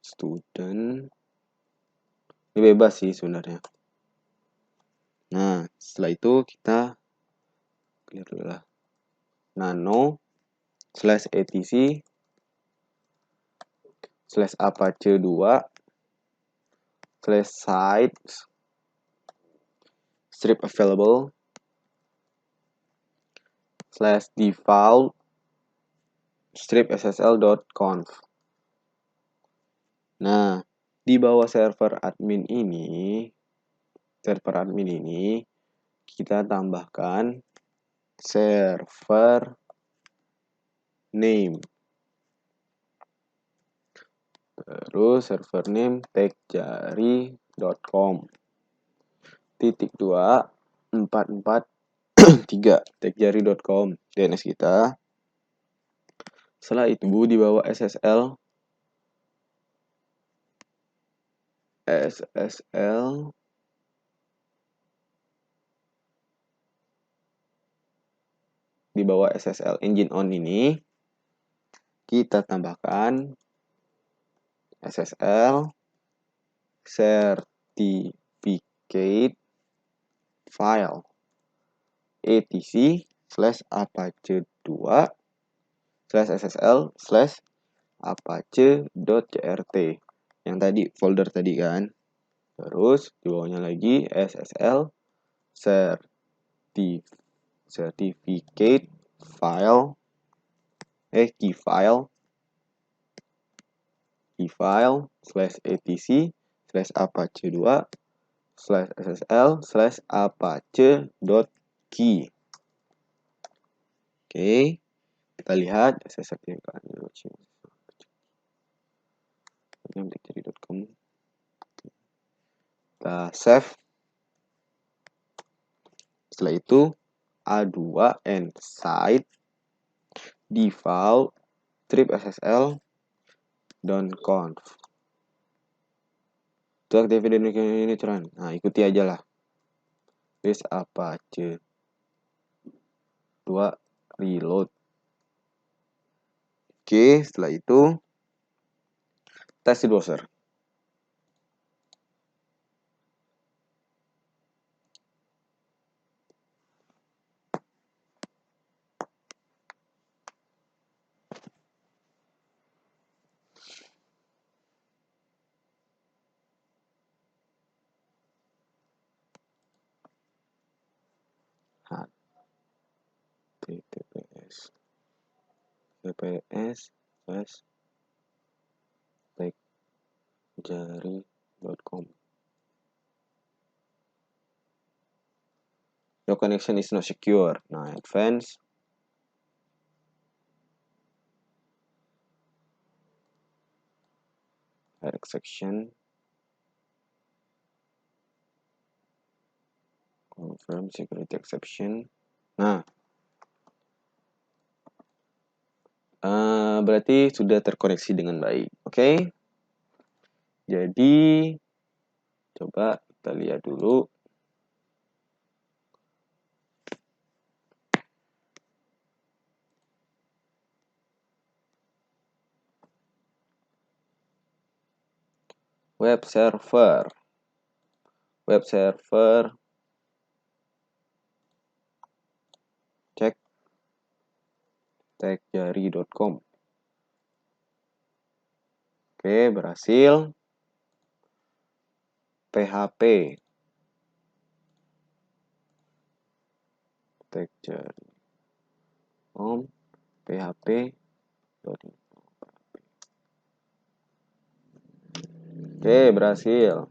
Student. Ini bebas sih sebenarnya. Nah, setelah itu kita clear dulu lah. Nano /etc/apache 2 /sites strip available /default strip ssl.conf. Nah, di bawah server admin ini kita tambahkan server name. Terus server name tekjari.com. /244 tekjari.com DNS kita. Setelah itu di bawah SSL di bawah SSL engine on ini kita tambahkan SSL certificate file etc/apache2 /ssl/apache.crt yang tadi folder tadi kan. Terus di bawahnya lagi SSL certificate file key file /etc /apache2/ssl/apache.key. Oke, kita lihat kita save. Setelah itu A2 and site default trip SSL .conf. Itu activate ini run. Nah, ikuti aja lah. This Apache 2 reload. Oke, setelah itu tes di browser. https://jari.com. Your connection is not secure. Nah, advance. Exception. Confirm security exception. Nah, berarti sudah terkoneksi dengan baik. Oke. Jadi, coba kita lihat dulu. Web server cek techjari.com. Oke, berhasil. PHP techjari.com PHP. Oke, berhasil.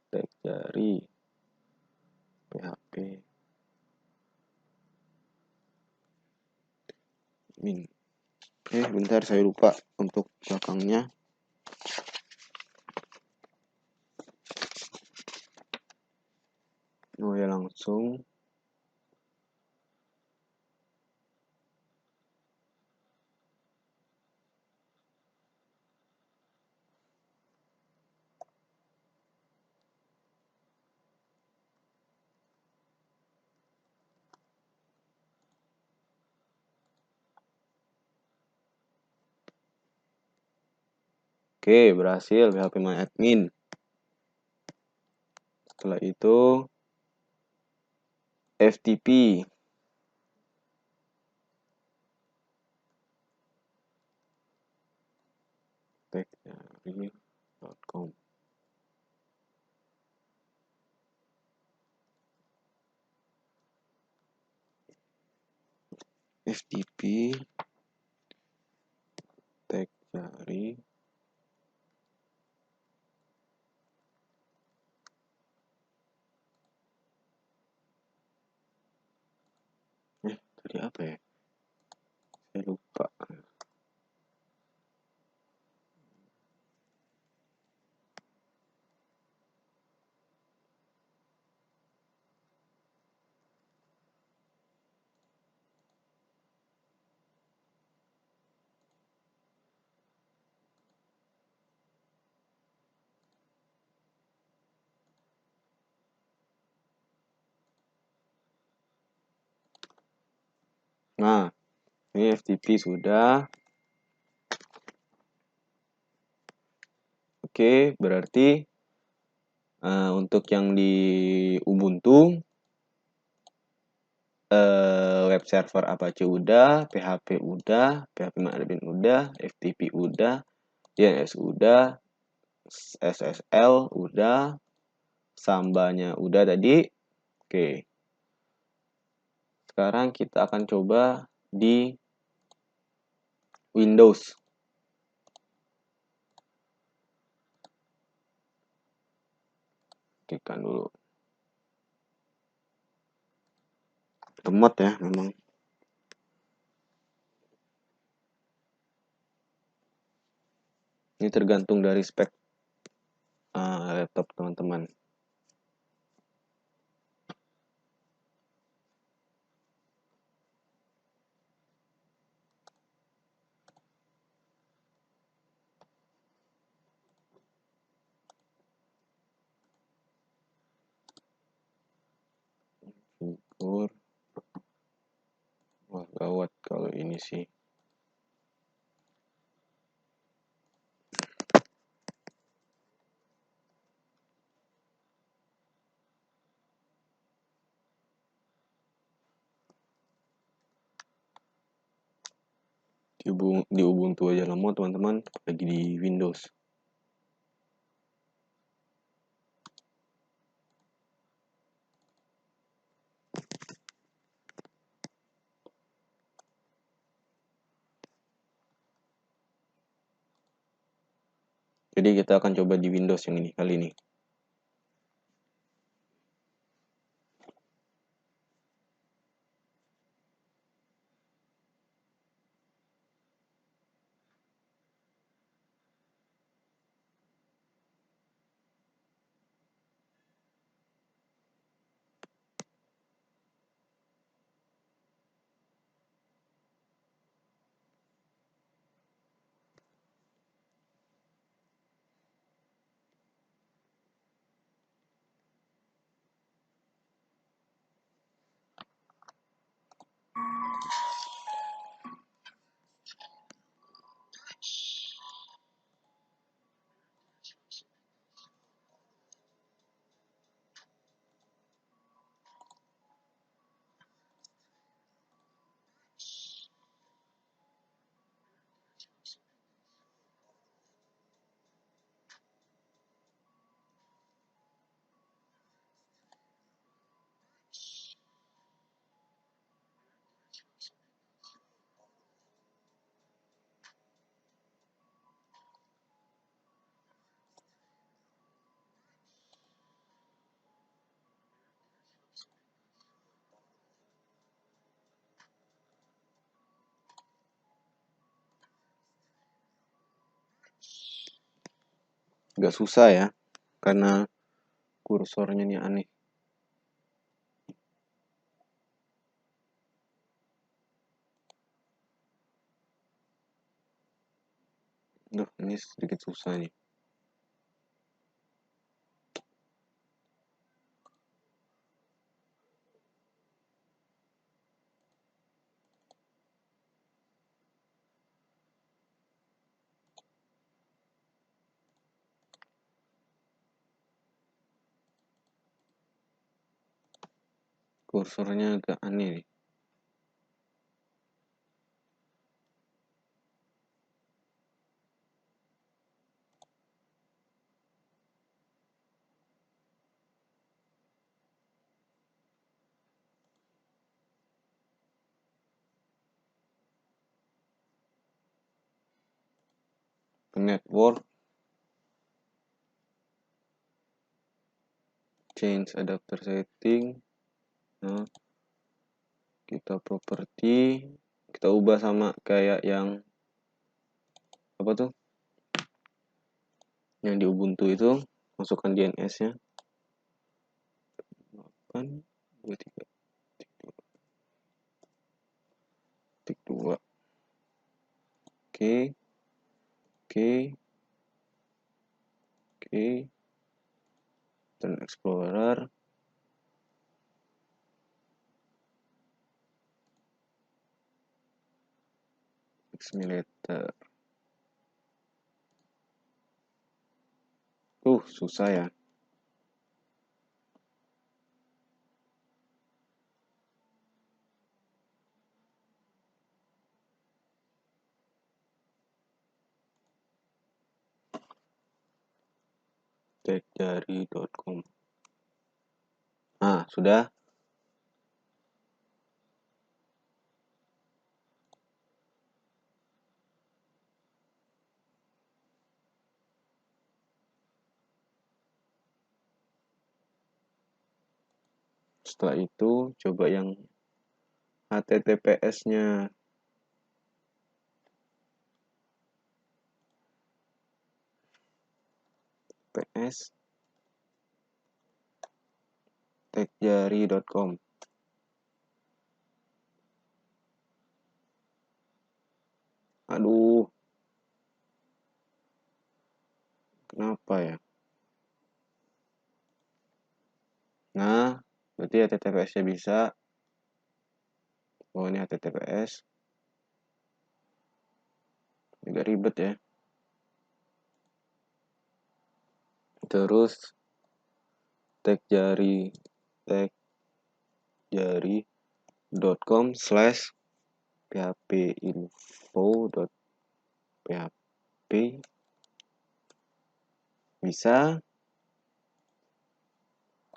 Techjari PHP. Oke, bentar saya lupa untuk belakangnya. Oh ya, langsung. Oke, berhasil PHP MyAdmin. Setelah itu FTP. techjari.com. FTP techjari. Tadi apa ya? Saya lupa. Nah, ini FTP sudah. Oke, berarti untuk yang di Ubuntu web server Apache udah, PHP udah, PHP MyAdmin udah, FTP udah, DNS udah, SSL udah, Sambanya udah tadi. Oke. Sekarang kita akan coba di Windows. aktifkan dulu. Lemot ya memang. Ini tergantung dari spek laptop teman-teman. Figur. Wah, gawat kalau ini sih. Di Ubuntu aja lemot teman-teman, lagi di Windows. Jadi kita akan coba di Windows yang ini kali ini. Agak susah ya, karena kursornya ini aneh. Duh, ini sedikit susah nih. Kursornya agak aneh nih. Network, change adapter setting. Nah, kita properti, kita ubah sama kayak yang apa tuh? Yang di Ubuntu itu, masukkan DNS-nya. 8, 23, tik 2. Oke. Dan Explorer. Xmilator. Susah ya. Tekjari.com. Nah, sudah. Setelah itu coba yang HTTPS-nya. PS techjari.com. Aduh, kenapa ya? Nah, berarti HTTPS-nya bisa. Oh, ini HTTPS. Agak ribet ya. Terus techjari.com/phpinfo.php bisa.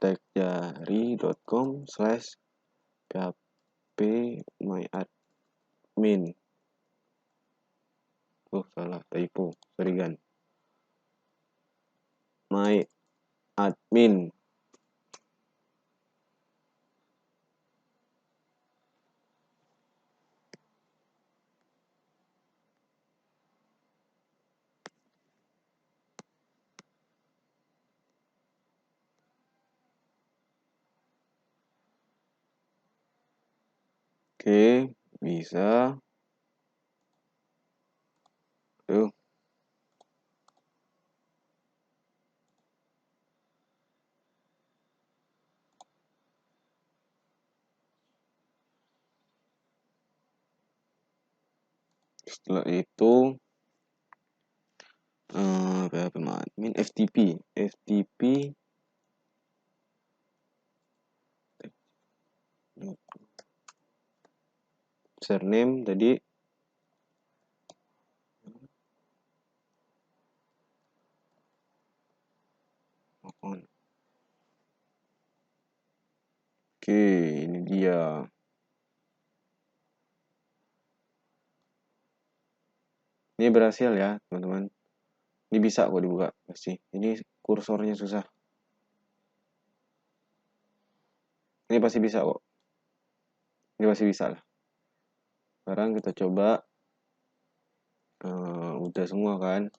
techjari.com/phpmyadmin. Oh, salah, typo. Sorry, Gan. myadmin. Oke, bisa. Tuh. Setelah itu phpMyAdmin FTP username tadi Oke, ini dia. Ini berhasil ya, teman-teman. Ini bisa kok dibuka pasti. Ini kursornya susah. Ini pasti bisa kok. Ini pasti bisa lah. Sekarang kita coba. Udah semua kan.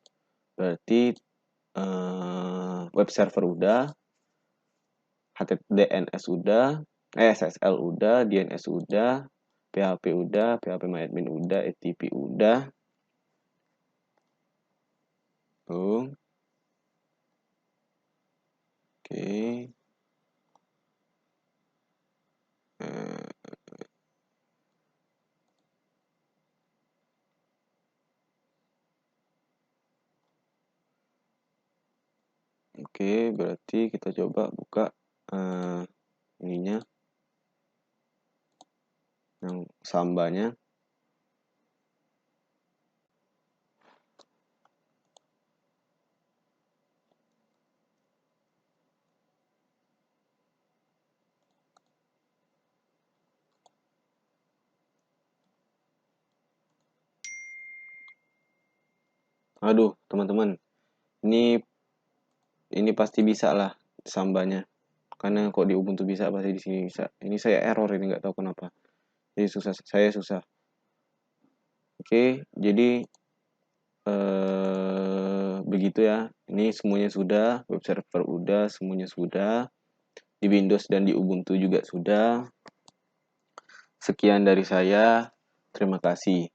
Berarti web server udah. DNS udah. SSL udah. DNS udah. PHP udah. phpMyAdmin udah. FTP udah. Tuh. Oke. Oke, berarti kita coba buka ininya, yang sambanya. Aduh, teman-teman, ini pasti bisa lah sambanya. Karena kok di Ubuntu bisa, pasti di sini bisa. Ini saya error, ini nggak tahu kenapa. Jadi saya susah. Oke, jadi begitu ya. Ini semuanya sudah, web server udah, semuanya sudah. Di Windows dan di Ubuntu juga sudah. Sekian dari saya. Terima kasih.